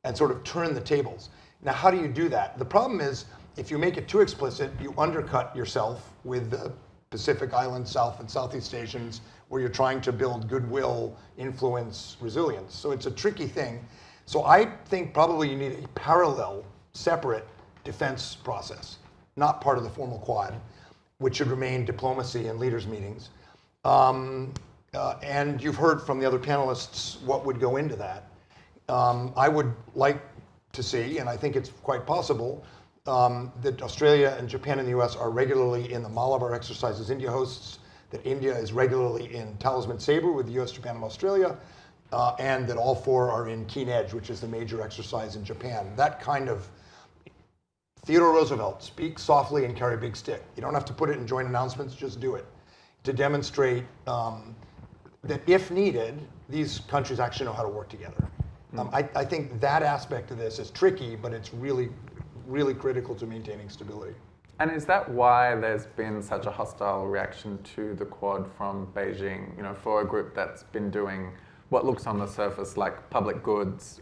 and sort of turn the tables. Now, how do you do that? The problem is, if you make it too explicit, you undercut yourself with the Pacific Islands, South and Southeast Asians, where you're trying to build goodwill, influence, resilience. So it's a tricky thing. So I think probably you need a parallel, separate defense process, not part of the formal Quad, which should remain diplomacy and leaders' meetings. And you've heard from the other panelists what would go into that. I would like to see, and I think it's quite possible, that Australia and Japan and the US are regularly in the Malabar exercises India hosts, that India is regularly in Talisman Sabre with the US, Japan, and Australia, and that all four are in Keen Edge, which is the major exercise in Japan. That kind of Theodore Roosevelt, speak softly and carry a big stick. You don't have to put it in joint announcements, just do it. To demonstrate that if needed, these countries actually know how to work together. I think that aspect of this is tricky, but it's really, really critical to maintaining stability. And is that why there's been such a hostile reaction to the Quad from Beijing? You know, for a group that's been doing what looks on the surface like public goods,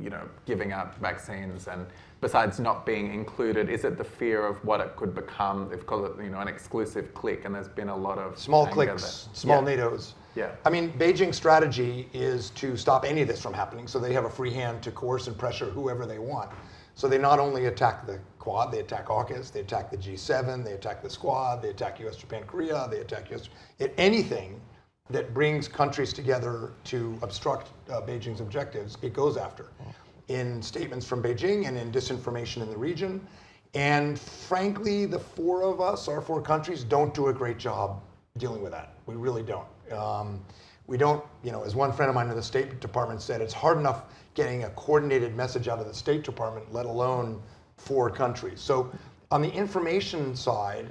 you know, giving out vaccines, and besides not being included, is it the fear of what it could become? They've called it, you know, an exclusive clique, and there's been a lot of small cliques, small NATOs. Yeah. I mean, Beijing's strategy is to stop any of this from happening, so they have a free hand to coerce and pressure whoever they want. So they not only attack the Quad, they attack AUKUS, they attack the G7, they attack the Squad, they attack US, Japan, Korea, they attack US, anything that brings countries together to obstruct Beijing's objectives, it goes after. In statements from Beijing and in disinformation in the region. And frankly, the four of us, our four countries, don't do a great job dealing with that. We really don't. We don't, you know, as one friend of mine in the State Department said, it's hard enough getting a coordinated message out of the State Department, let alone four countries. So on the information side,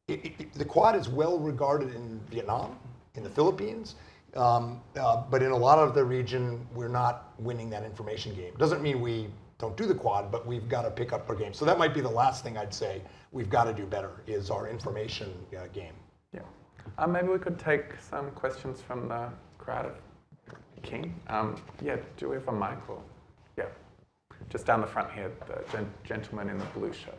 the Quad is well regarded in Vietnam, in the Philippines, but in a lot of the region, we're not winning that information game. Doesn't mean we don't do the Quad, but we've got to pick up our game. So that might be the last thing I'd say we've got to do better, is our information game. Yeah. Maybe we could take some questions from the crowd. King? Yeah, do we have a mic? Or? Yeah. Just down the front here, the gentleman in the blue shirt.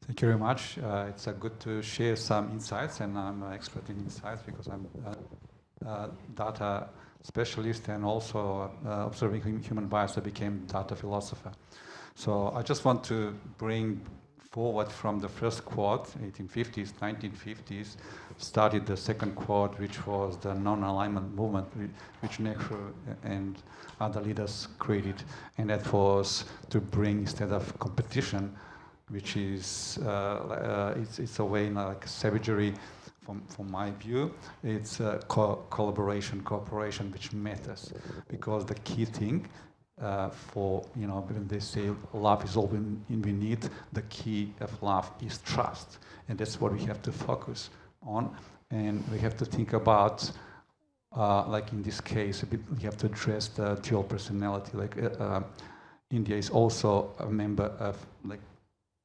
Thank you very much. It's good to share some insights, and I'm an expert in insights because I'm a data specialist and also observing human bias. I became data philosopher. So I just want to bring forward from the first Quad, 1850s, 1950s, started the second Quad, which was the non-alignment movement, which Nehru and other leaders created, and that was to bring, instead of competition, which is it's a way like savagery from my view. It's collaboration, cooperation, which matters, because the key thing for, you know, when they say love is all we need, the key of love is trust, and that's what we have to focus on, and we have to think about. Like in this case, we have to address the dual personality. Like India is also a member of, like,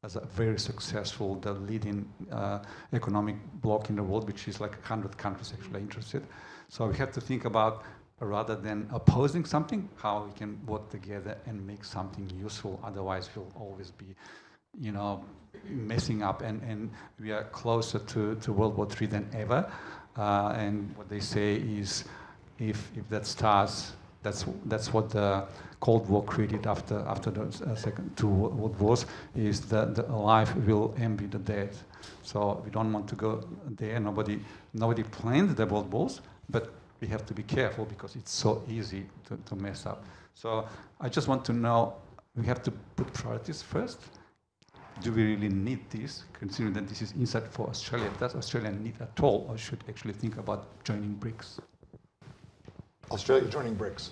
as a very successful, the leading economic bloc in the world, which is like 100 countries actually interested. So we have to think about, rather than opposing something, how we can work together and make something useful. Otherwise, we'll always be messing up, and we are closer to World War III than ever. And what they say is, if that starts, that's what the Cold War created after the second two world wars, is that the alive will envy the dead. So we don't want to go there. Nobody planned the world wars, but we have to be careful because it's so easy to mess up. So I just want to know, we have to put priorities first. Do we really need this, considering that this is insight for Australia? Does Australia need at all, or should actually think about joining BRICS? Australia joining BRICS.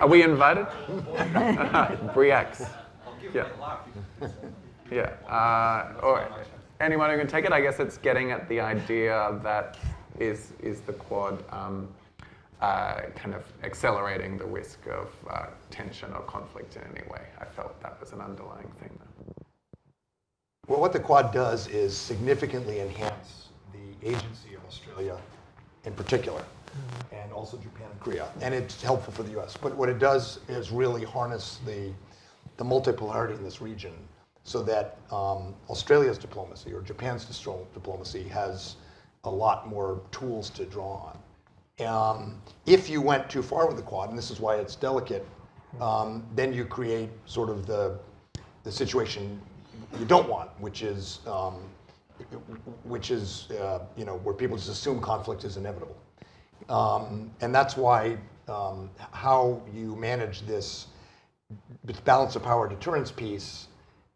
Are we invited? BRICS. Yeah. Yeah. Or anyone who can take it. I guess it's getting at the idea that is the Quad kind of accelerating the risk of tension or conflict in any way. I felt that was an underlying thing there. Well, what the Quad does is significantly enhance the agency of Australia in particular, and also Japan and Korea. And it's helpful for the US. But what it does is really harness the multipolarity in this region so that Australia's diplomacy or Japan's diplomacy has a lot more tools to draw on. If you went too far with the Quad, and this is why it's delicate, then you create sort of the situation you don't want, which is where people just assume conflict is inevitable. And that's why how you manage this balance of power deterrence piece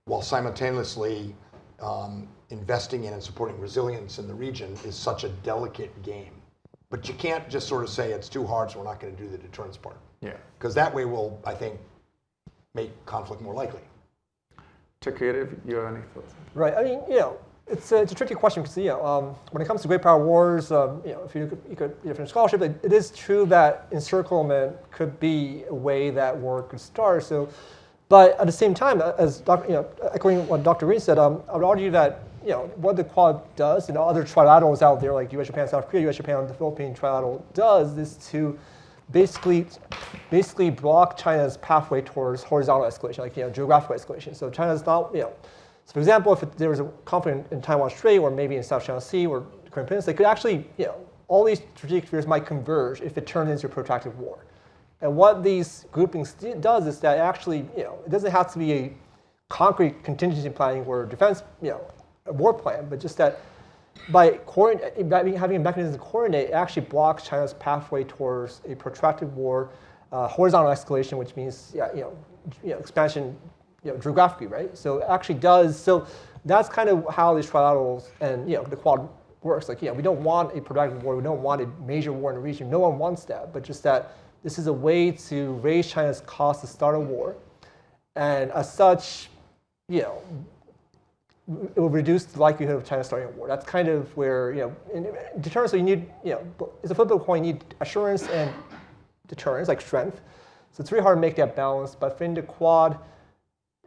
while simultaneously investing in and supporting resilience in the region is such a delicate game. But you can't just sort of say it's too hard, so we're not going to do the deterrence part. Yeah. Because that way will, I think, make conflict more likely. Takeda, you have any thoughts? Right. I mean, it's a tricky question because when it comes to great power wars, if you could from scholarship, it is true that encirclement could be a way that war could start. So, but at the same time, as echoing what Dr. Green said, I would argue that what the Quad does, other trilaterals out there like U.S., Japan, South Korea, U.S., Japan, and the Philippines trilateral does is to basically block China's pathway towards horizontal escalation, like geographical escalation. So China's not, so for example, if there was a conflict in Taiwan Strait or maybe in South China Sea or the Korean Peninsula, they could actually, all these strategic spheres might converge if it turned into a protracted war. And what these groupings does is that actually, it doesn't have to be a concrete contingency planning or defense, a war plan, but just that by having a mechanism to coordinate, it actually blocks China's pathway towards a protracted war, horizontal escalation, which means expansion, geographically, right? So it actually does. So that's kind of how these trilaterals and the Quad works. Like, we don't want a protracted war. We don't want a major war in the region. No one wants that. But just that this is a way to raise China's cost to start a war, and as such, it will reduce the likelihood of China starting a war. That's kind of where, in deterrence, so you need, it's a flip of the coin, you need assurance and deterrence, like strength. So it's really hard to make that balance, but I think the Quad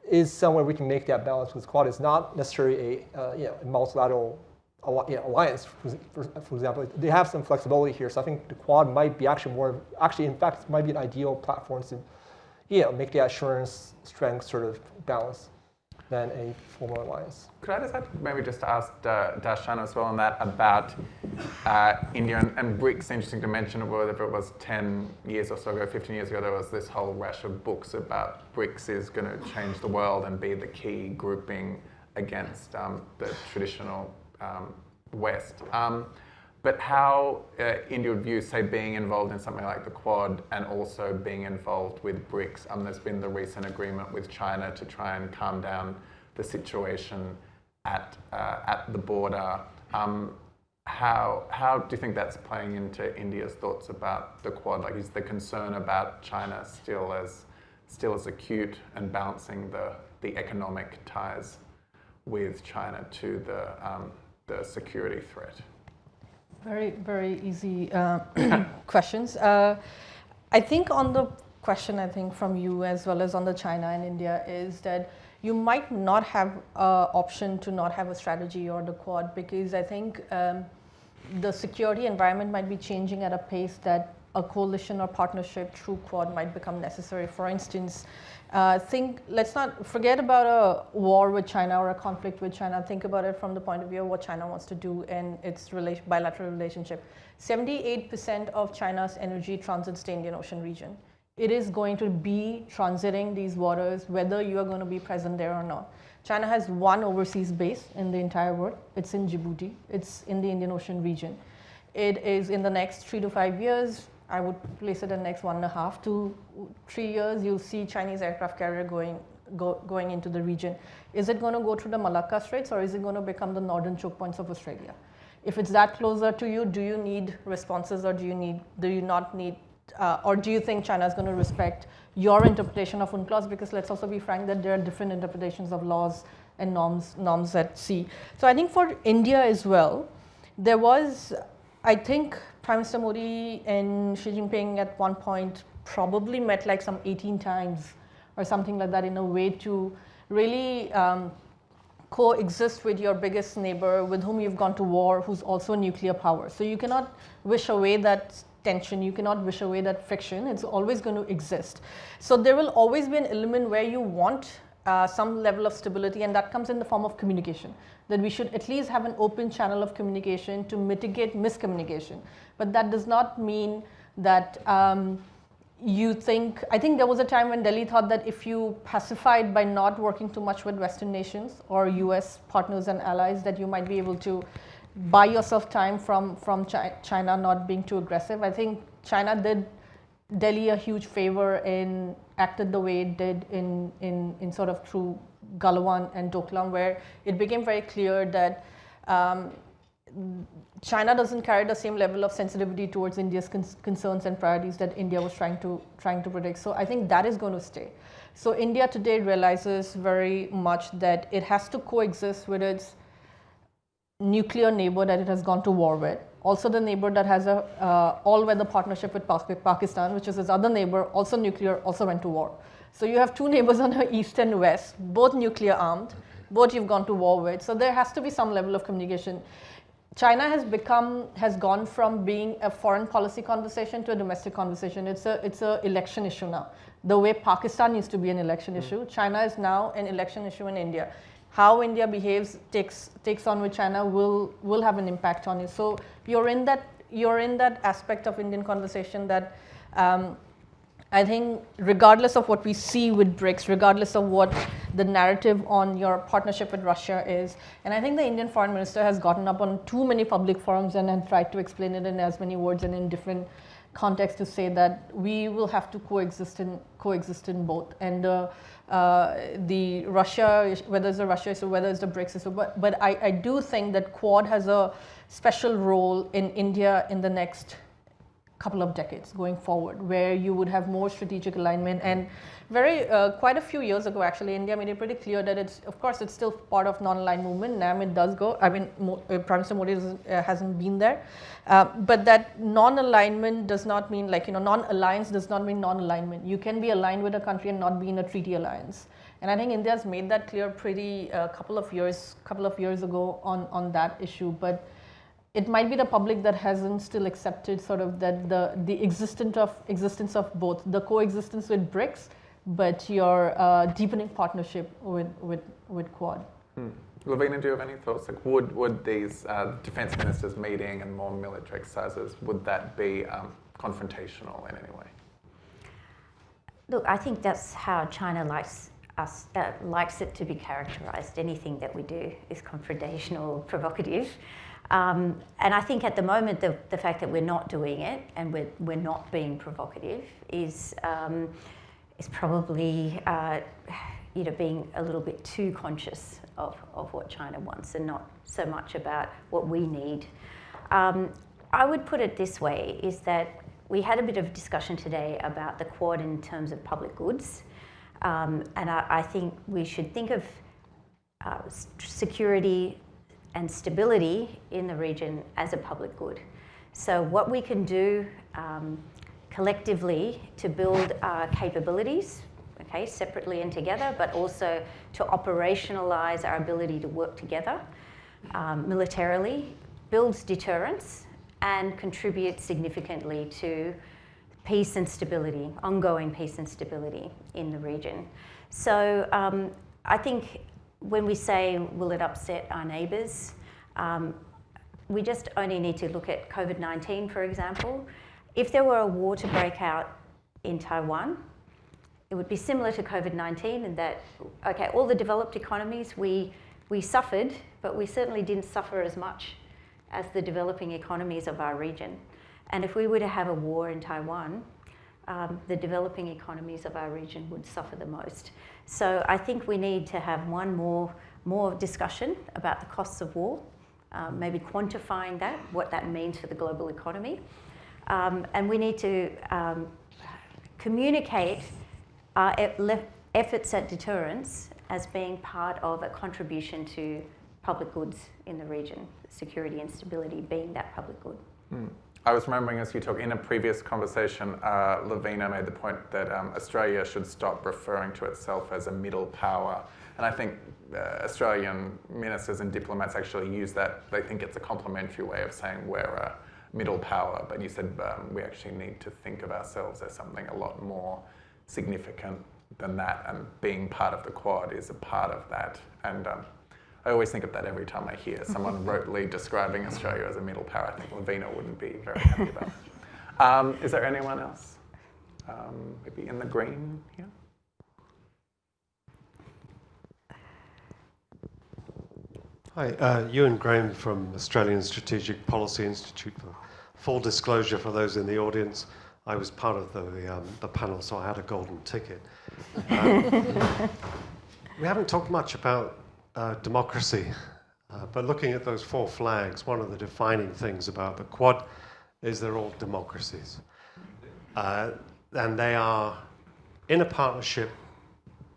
is somewhere we can make that balance, because Quad is not necessarily a multilateral alliance, for example. They have some flexibility here, so I think the Quad might be in fact, might be an ideal platform to, make the assurance, strength sort of balance than a formal alliance. Could I just ask Darshan as well on that about India and BRICS? Interesting to mention, whether it was 10 years or so ago, 15 years ago, there was this whole rash of books about BRICS is going to change the world and be the key grouping against the traditional West. But how India would view, say, being involved in something like the Quad and also being involved with BRICS? There's been the recent agreement with China to try and calm down the situation at the border. How do you think that's playing into India's thoughts about the Quad? Like, is the concern about China still as acute, and balancing the economic ties with China to the security threat? Very, very easy questions. I think on the question, from you as well as on the China and India is that you might not have an option to not have a strategy or the Quad, because I think the security environment might be changing at a pace that a coalition or partnership through Quad might become necessary. For instance, let's not forget about a war with China or a conflict with China. Think about it from the point of view of what China wants to do in its bilateral relationship. 78% of China's energy transits the Indian Ocean region. It is going to be transiting these waters whether you are going to be present there or not. China has one overseas base in the entire world. It's in Djibouti. It's in the Indian Ocean region. It is in the next 3 to 5 years, I would place it in the next 1.5 to 3 years, you'll see Chinese aircraft carrier going into the region. Is it going to go through the Malacca Straits, or is it going to become the northern choke points of Australia? If it's that closer to you, do you need responses, or do you not need, or do you think China is going to respect your interpretation of UNCLOS? Because let's also be frank that there are different interpretations of laws and norms at sea. So I think for India as well, there was, I think Prime Minister Modi and Xi Jinping at one point probably met like some 18 times or something like that in a way to really coexist with your biggest neighbor with whom you've gone to war, who's also a nuclear power. So you cannot wish away that tension, you cannot wish away that friction, it's always going to exist. So there will always be an element where you want some level of stability, and that comes in the form of communication, that we should at least have an open channel of communication to mitigate miscommunication. But that does not mean that I think there was a time when Delhi thought that if you pacified by not working too much with Western nations or US partners and allies, that you might be able to buy yourself time from China not being too aggressive. I think China did Delhi a huge favor and acted the way it did in sort of through Galwan and Doklam, where it became very clear that China doesn't carry the same level of sensitivity towards India's concerns and priorities that India was trying to predict. So I think that is going to stay. So India today realizes very much that it has to coexist with its nuclear neighbor that it has gone to war with. Also the neighbor that has a all-weather partnership with Pakistan, which is its other neighbor, also nuclear, also went to war. So you have two neighbors on the east and west, both nuclear armed, both you've gone to war with. So there has to be some level of communication. China has gone from being a foreign policy conversation to a domestic conversation. It's a election issue now. The way Pakistan used to be an election issue, China is now an election issue in India. How India behaves, takes on with China will have an impact on it. So you're in that aspect of Indian conversation that I think regardless of what we see with BRICS, regardless of what the narrative on your partnership with Russia is, and I think the Indian foreign minister has gotten up on too many public forums and tried to explain it in as many words and in different contexts to say that we will have to coexist in both. And the Russia, whether it's the Russia issue, whether it's the BRICS issue, but I do think that Quad has a special role in India in the next couple of decades going forward, where you would have more strategic alignment. And quite a few years ago, actually, India made it pretty clear that it's still part of non-aligned movement. NAM, it does go. I mean, Prime Minister Modi hasn't been there, but that non-alignment does not mean non-alliance does not mean non-alignment. You can be aligned with a country and not be in a treaty alliance. And I think India has made that clear pretty couple of years ago on that issue. But it might be the public that hasn't still accepted sort of that the existence of both, the coexistence with BRICS, but your deepening partnership with Quad. Lavina, do you have any thoughts? Like, would these defense ministers meeting and more military exercises, would that be confrontational in any way? Look, I think that's how China likes it to be characterized. Anything that we do is confrontational, provocative. And I think at the moment, the fact that we're not doing it and we're not being provocative is probably being a little bit too conscious of what China wants and not so much about what we need. I would put it this way, is that we had a bit of discussion today about the Quad in terms of public goods. And I think we should think of security and stability in the region as a public good. So what we can do collectively to build our capabilities, okay, separately and together, but also to operationalize our ability to work together militarily, builds deterrence and contributes significantly to peace and stability, ongoing peace and stability in the region. So I think when we say, will it upset our neighbours, we just only need to look at COVID-19, for example. If there were a war to break out in Taiwan, it would be similar to COVID-19 in that, okay, all the developed economies, we suffered, but we certainly didn't suffer as much as the developing economies of our region. And if we were to have a war in Taiwan, the developing economies of our region would suffer the most. So I think we need to have one more discussion about the costs of war, maybe quantifying that, what that means for the global economy. And we need to communicate our efforts at deterrence as being part of a contribution to public goods in the region, security and stability being that public good. I was remembering as you talk in a previous conversation, Lavina made the point that Australia should stop referring to itself as a middle power. And I think Australian ministers and diplomats actually use that. They think it's a complimentary way of saying we're a middle power. But you said we actually need to think of ourselves as something a lot more significant than that. And being part of the Quad is a part of that. And I always think of that every time I hear someone rotely describing Australia as a middle power. I think Lavina wouldn't be very happy about it. Is there anyone else? Maybe in the green here? Hi, Ewan Graham from Australian Strategic Policy Institute. For full disclosure for those in the audience, I was part of the panel, so I had a golden ticket. We haven't talked much about democracy, but looking at those four flags, one of the defining things about the Quad is they're all democracies. And they are in a partnership,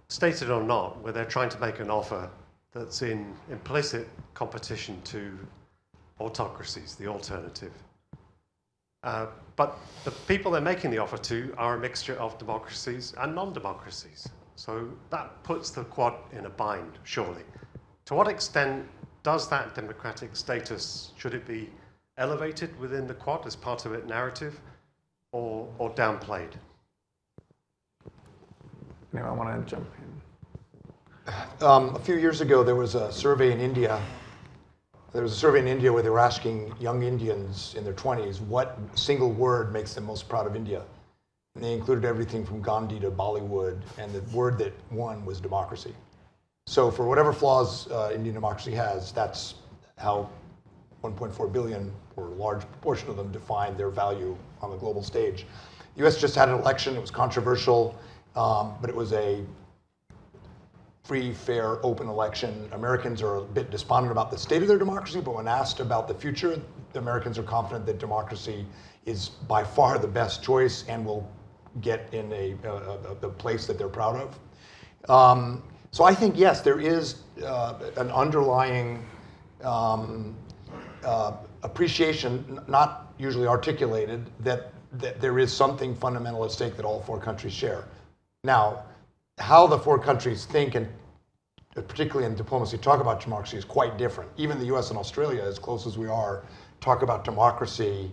stated or not, where they're trying to make an offer that's in implicit competition to autocracies, the alternative. But the people they're making the offer to are a mixture of democracies and non-democracies. So that puts the Quad in a bind, surely. To what extent does that democratic status, should it be elevated within the Quad as part of its narrative or downplayed? Anyone want to jump in? A few years ago, there was a survey in India. There was a survey in India where they were asking young Indians in their 20s what single word makes them most proud of India. And they included everything from Gandhi to Bollywood, and the word that won was democracy. So for whatever flaws Indian democracy has, that's how 1.4 billion, or a large proportion of them, define their value on the global stage. The US just had an election. It was controversial, but it was a free, fair, open election. Americans are a bit despondent about the state of their democracy, but when asked about the future, the Americans are confident that democracy is by far the best choice and will get in the place that they're proud of. So I think, yes, there is an underlying appreciation, not usually articulated, that there is something fundamental at stake that all four countries share. Now, how the four countries think, and particularly in diplomacy, talk about democracy is quite different. Even the US and Australia, as close as we are, talk about democracy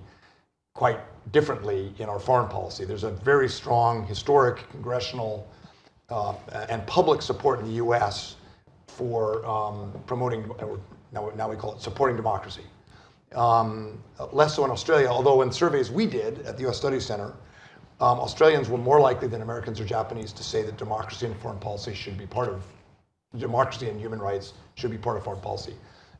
quite differently in our foreign policy. There's a very strong historic congressional and public support in the US for promoting, or now we call it supporting democracy. Less so in Australia, although in surveys we did at the US Studies Center, Australians were more likely than Americans or Japanese to say that democracy and foreign policy should be part of, democracy and human rights should be part of foreign policy.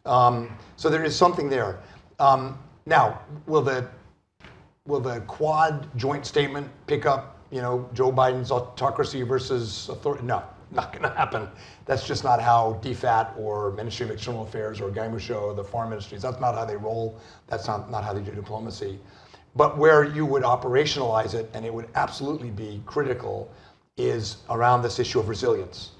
So there is something there. Now, will the Quad joint statement pick up, Joe Biden's autocracy versus authority? No, not going to happen. That's just not how DFAT or Ministry of External Affairs or Gaimusho or the foreign ministries, that's not how they roll. That's not how they do diplomacy. But where you would operationalize it, and it would absolutely be critical, is around this issue of resilience.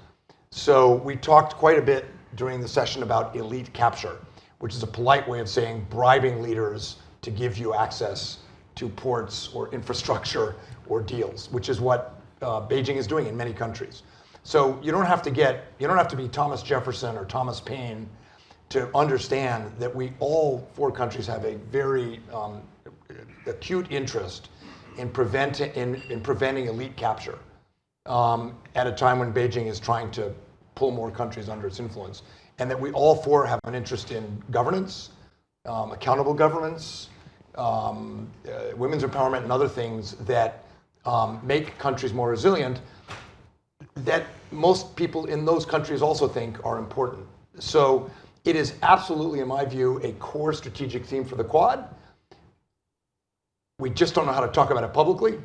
So we talked quite a bit during the session about elite capture, which is a polite way of saying bribing leaders to give you access to ports or infrastructure or deals, which is what Beijing is doing in many countries. So you don't have to be Thomas Jefferson or Thomas Paine to understand that we all four countries have a very acute interest in preventing elite capture at a time when Beijing is trying to pull more countries under its influence, and that we all four have an interest in governance, accountable governance, women's empowerment, and other things that make countries more resilient, that most people in those countries also think are important. So it is absolutely, in my view, a core strategic theme for the Quad. We just don't know how to talk about it publicly.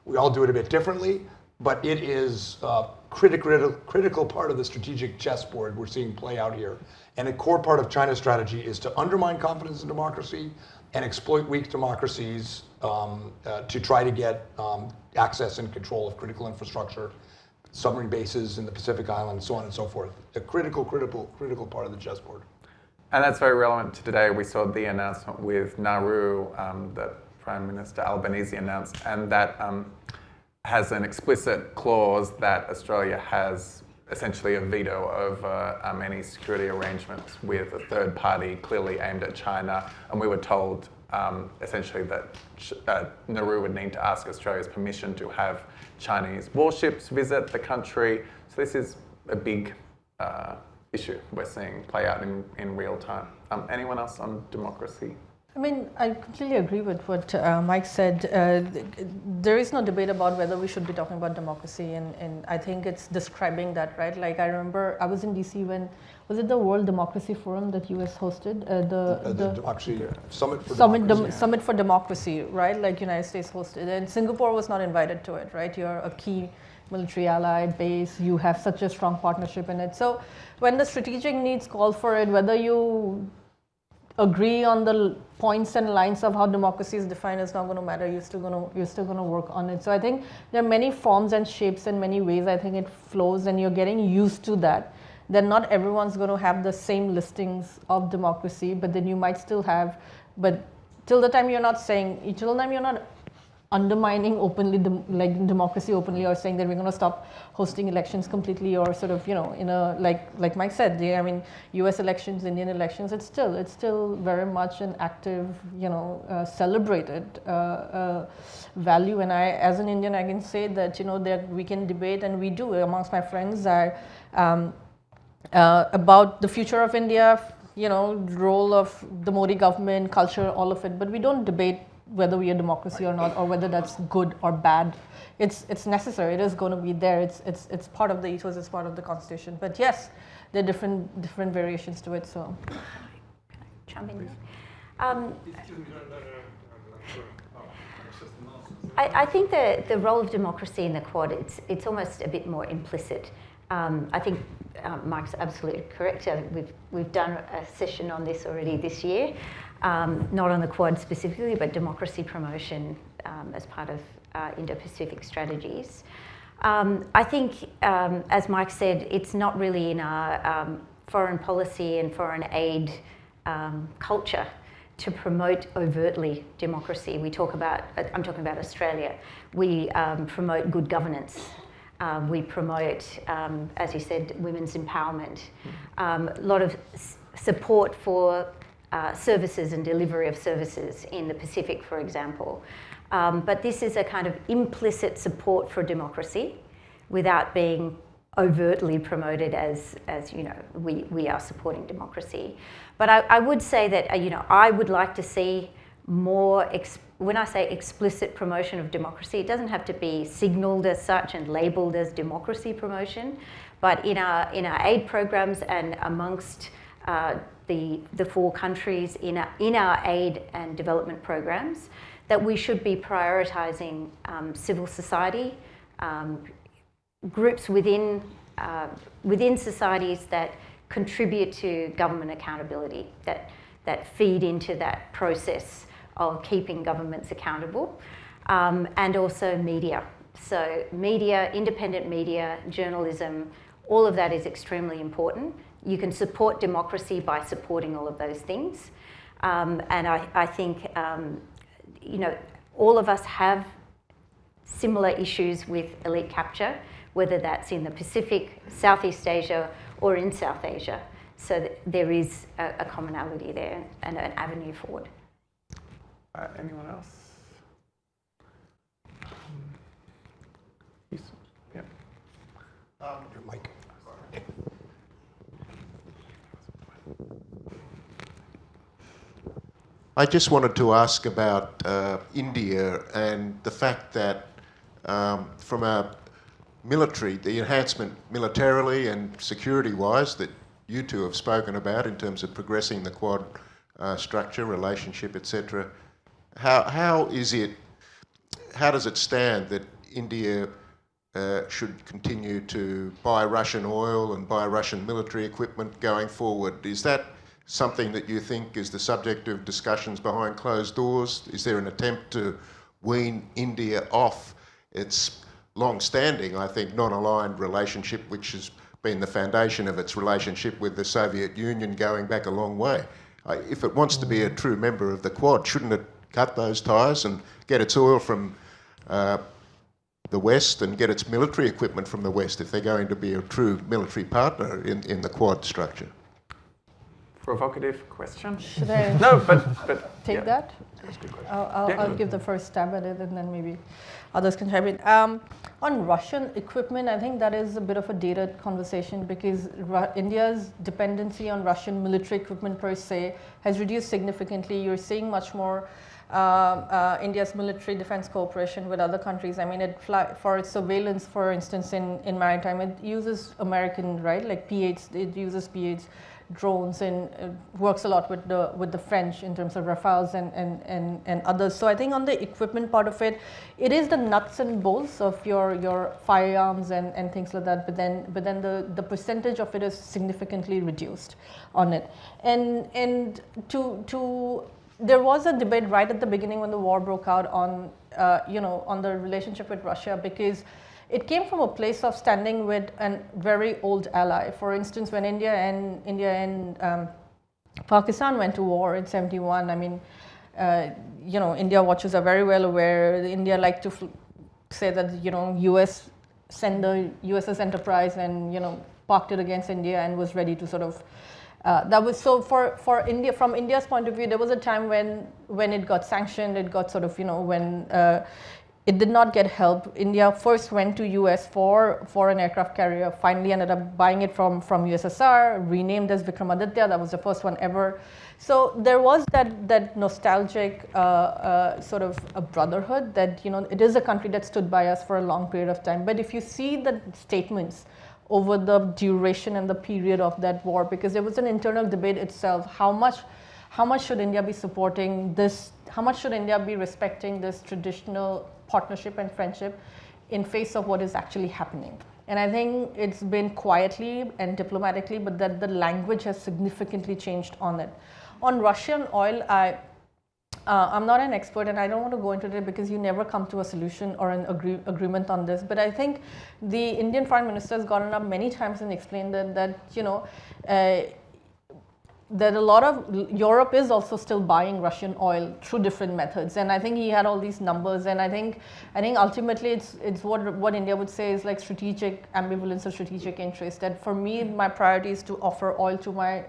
We all do it a bit differently, but it is a critical part of the strategic chessboard we're seeing play out here. And a core part of China's strategy is to undermine confidence in democracy and exploit weak democracies to try to get access and control of critical infrastructure, submarine bases in the Pacific Islands, so on and so forth. A critical part of the chessboard. And that's very relevant to today. We saw the announcement with Nauru that Prime Minister Albanese announced, and that has an explicit clause that Australia has essentially a veto over any security arrangements with a third party clearly aimed at China. And we were told essentially that Nauru would need to ask Australia's permission to have Chinese warships visit the country. So this is a big issue we're seeing play out in real time. Anyone else on democracy? I mean, I completely agree with what Mike said. There is no debate about whether we should be talking about democracy, and I think it's describing that, right? Like, I remember I was in DC when, was it the World Democracy Forum that US hosted? The Democracy Summit for Democracy. Summit for Democracy, right? Like United States hosted, and Singapore was not invited to it, right? You're a key military ally base, you have such a strong partnership in it. So when the strategic needs call for it, whether you agree on the points and lines of how democracy is defined is not going to matter. You're still going to work on it. So I think there are many forms and shapes and many ways I think it flows, and you're getting used to that. Then not everyone's going to have the same listings of democracy, but then you might still have. But till the time you're not undermining openly democracy openly, or saying that we're going to stop hosting elections completely, or sort of, in a like Mike said, I mean, U.S. elections, Indian elections, it's still very much an active, celebrated value. And I, as an Indian, I can say that that we can debate, and we do amongst my friends, are about the future of India, role of the Modi government, culture, all of it, but we don't debate whether we are democracy or not, or whether that's good or bad. It's necessary. It is going to be there. It's part of the ethos. It's part of the constitution. But yes, there are different variations to it. So, chime in. I think the role of democracy in the Quad, it's almost a bit more implicit. I think Mike's absolutely correct. We've done a session on this already this year. Not on the Quad specifically, but democracy promotion as part of Indo-Pacific strategies. I think, as Mike said, it's not really in our foreign policy and foreign aid culture to promote overtly democracy. I'm talking about Australia. We promote good governance. We promote, as you said, women's empowerment. A lot of support for services and delivery of services in the Pacific, for example. But this is a kind of implicit support for democracy without being overtly promoted as we are supporting democracy. But I would say that, I would like to see more, when I say explicit promotion of democracy, it doesn't have to be signaled as such and labeled as democracy promotion, but in our aid programs and amongst the four countries in our aid and development programs, that we should be prioritising civil society, groups within societies that contribute to government accountability, that feed into that process of keeping governments accountable, and also media. So media, independent media, journalism, all of that is extremely important. You can support democracy by supporting all of those things. And I think, all of us have similar issues with elite capture, whether that's in the Pacific, Southeast Asia, or in South Asia. So there is a commonality there and an avenue forward. Anyone else? Your mic. I just wanted to ask about India and the fact that from a military, the enhancement militarily and security-wise that you two have spoken about in terms of progressing the Quad structure, relationship, etc. How does it stand that India should continue to buy Russian oil and buy Russian military equipment going forward? Is that something that you think is the subject of discussions behind closed doors? Is there an attempt to wean India off its long-standing, I think, non-aligned relationship, which has been the foundation of its relationship with the Soviet Union going back a long way? If it wants to be a true member of the Quad, shouldn't it cut those ties and get its oil from the West and get its military equipment from the West if they're going to be a true military partner in the Quad structure? Provocative question? Should I No, but take yeah. that? That's a good question. I'll give the first stab at it, and then maybe others can chime in. On Russian equipment, I think that is a bit of a dated conversation because India's dependency on Russian military equipment per se has reduced significantly. You're seeing much more India's military defense cooperation with other countries. I mean, for its surveillance, for instance, in maritime, it uses American, right? Like P-8s, it uses P-8s drones and works a lot with the French in terms of Rafales and others. So I think on the equipment part of it, it is the nuts and bolts of your firearms and things like that. But then the percentage of it is significantly reduced on it. And there was a debate right at the beginning when the war broke out on on the relationship with Russia, because it came from a place of standing with a very old ally. For instance, when India and Pakistan went to war in '71, I mean, India watchers are very well aware. India liked to say that US sent the USS Enterprise and parked it against India and was ready to sort of. That was so for India, from India's point of view, there was a time when it got sanctioned, it got sort of when it did not get help. India first went to US for an aircraft carrier, finally ended up buying it from USSR, renamed as Vikramaditya. That was the first one ever. So there was that nostalgic sort of a brotherhood that it is a country that stood by us for a long period of time. But if you see the statements over the duration and the period of that war, because there was an internal debate itself, how much should India be supporting this, how much should India be respecting this traditional partnership and friendship in face of what is actually happening. And I think it's been quietly and diplomatically, but that the language has significantly changed on it. On Russian oil, I'm not an expert and I don't want to go into it because you never come to a solution or an agreement on this. But I think the Indian Foreign Minister has gotten up many times and explained that a lot of Europe is also still buying Russian oil through different methods. And I think he had all these numbers. And I think ultimately it's what India would say is like strategic ambivalence or strategic interest. That for me, my priority is to offer oil to my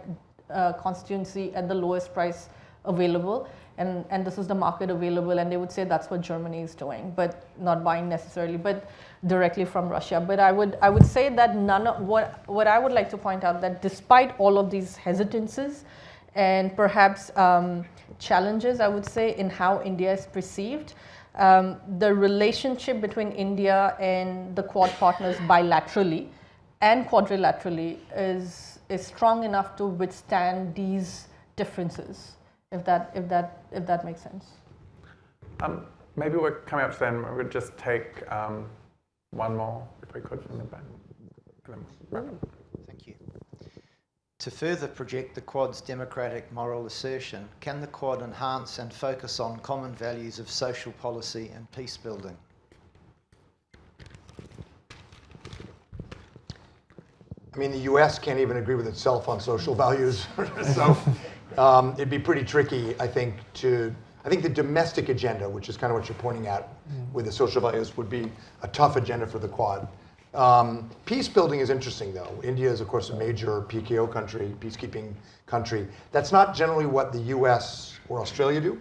constituency at the lowest price available. And this is the market available, and they would say that's what Germany is doing, but not buying necessarily, but directly from Russia. But I would say that none of what I would like to point out, that despite all of these hesitances and perhaps challenges, I would say, in how India is perceived, the relationship between India and the Quad partners bilaterally and quadrilaterally is strong enough to withstand these differences. If that makes sense. Maybe we're coming up to the end. We would just take one more, if we could, from the back. Thank you. To further project the Quad's democratic moral assertion, can the Quad enhance and focus on common values of social policy and peace building? I mean, the U.S. can't even agree with itself on social values, so it'd be pretty tricky, I think, I think the domestic agenda, which is kind of what you're pointing at with the social values, would be a tough agenda for the Quad. Peace building is interesting, though. India is, of course, a major PKO country, peacekeeping country. That's not generally what the U.S. or Australia do.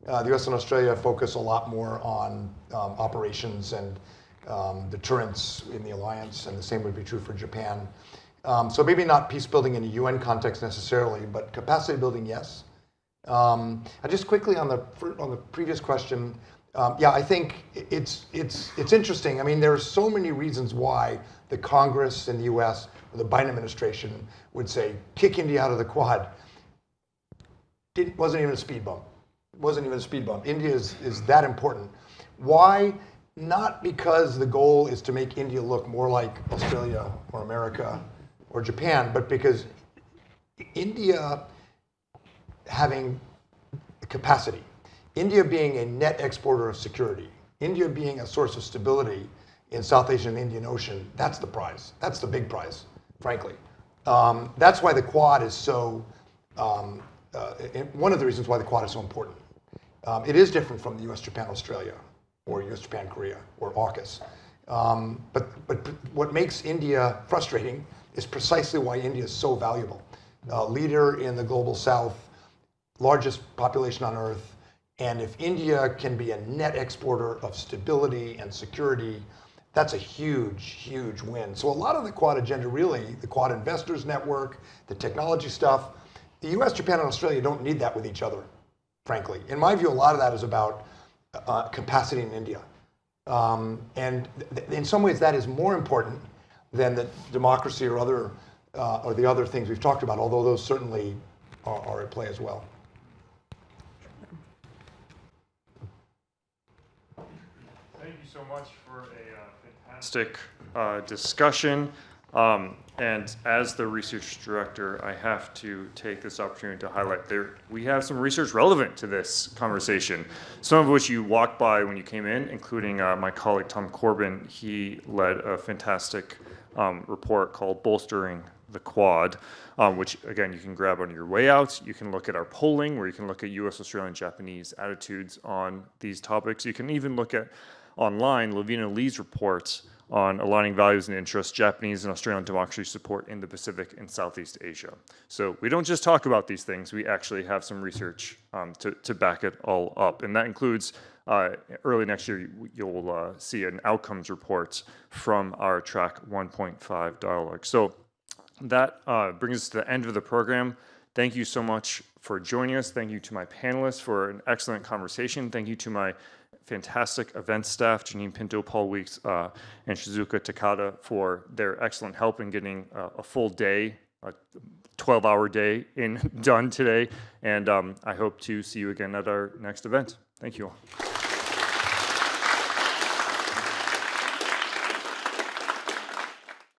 The U.S. and Australia focus a lot more on operations and deterrence in the alliance, and the same would be true for Japan. So maybe not peace building in a UN context necessarily, but capacity building, yes. Just quickly on the previous question, yeah, I think it's interesting. I mean, there are so many reasons why the Congress in the U.S. or the Biden administration would say kick India out of the Quad. It wasn't even a speed bump. It wasn't even a speed bump. India is that important. Why? Not because the goal is to make India look more like Australia or America or Japan, but because India having capacity, India being a net exporter of security, India being a source of stability in South Asia and the Indian Ocean, that's the prize. That's the big prize, frankly. That's why the Quad is so, one of the reasons why the Quad is so important. It is different from the US, Japan, Australia, or US, Japan, Korea, or AUKUS. But what makes India frustrating is precisely why India is so valuable. Leader in the global south, largest population on earth, and if India can be a net exporter of stability and security, that's a huge, huge win. So a lot of the Quad agenda really, the Quad Investors Network, the technology stuff, the US, Japan, and Australia don't need that with each other, frankly. In my view, a lot of that is about capacity in India. And in some ways that is more important than the democracy or the other things we've talked about, although those certainly are at play as well. Thank you so much for a fantastic discussion. And as the research director, I have to take this opportunity to highlight we have some research relevant to this conversation, some of which you walked by when you came in, including my colleague Tom Corbin. He led a fantastic report called Bolstering the Quad, which again, you can grab on your way out. You can look at our polling, where you can look at US, Australian, Japanese attitudes on these topics. You can even look at online Lavina Lee's reports on aligning values and interests, Japanese and Australian democracy support in the Pacific and Southeast Asia. So we don't just talk about these things, we actually have some research to back it all up. And that includes, early next year, you'll see an outcomes report from our Track 1.5 Dialogue. So that brings us to the end of the program. Thank you so much for joining us. Thank you to my panelists for an excellent conversation. Thank you to my fantastic event staff, Janine Pinto, Paul Weeks, and Shizuka Takada for their excellent help in getting a full day, a 12-hour day done today. And I hope to see you again at our next event. Thank you all.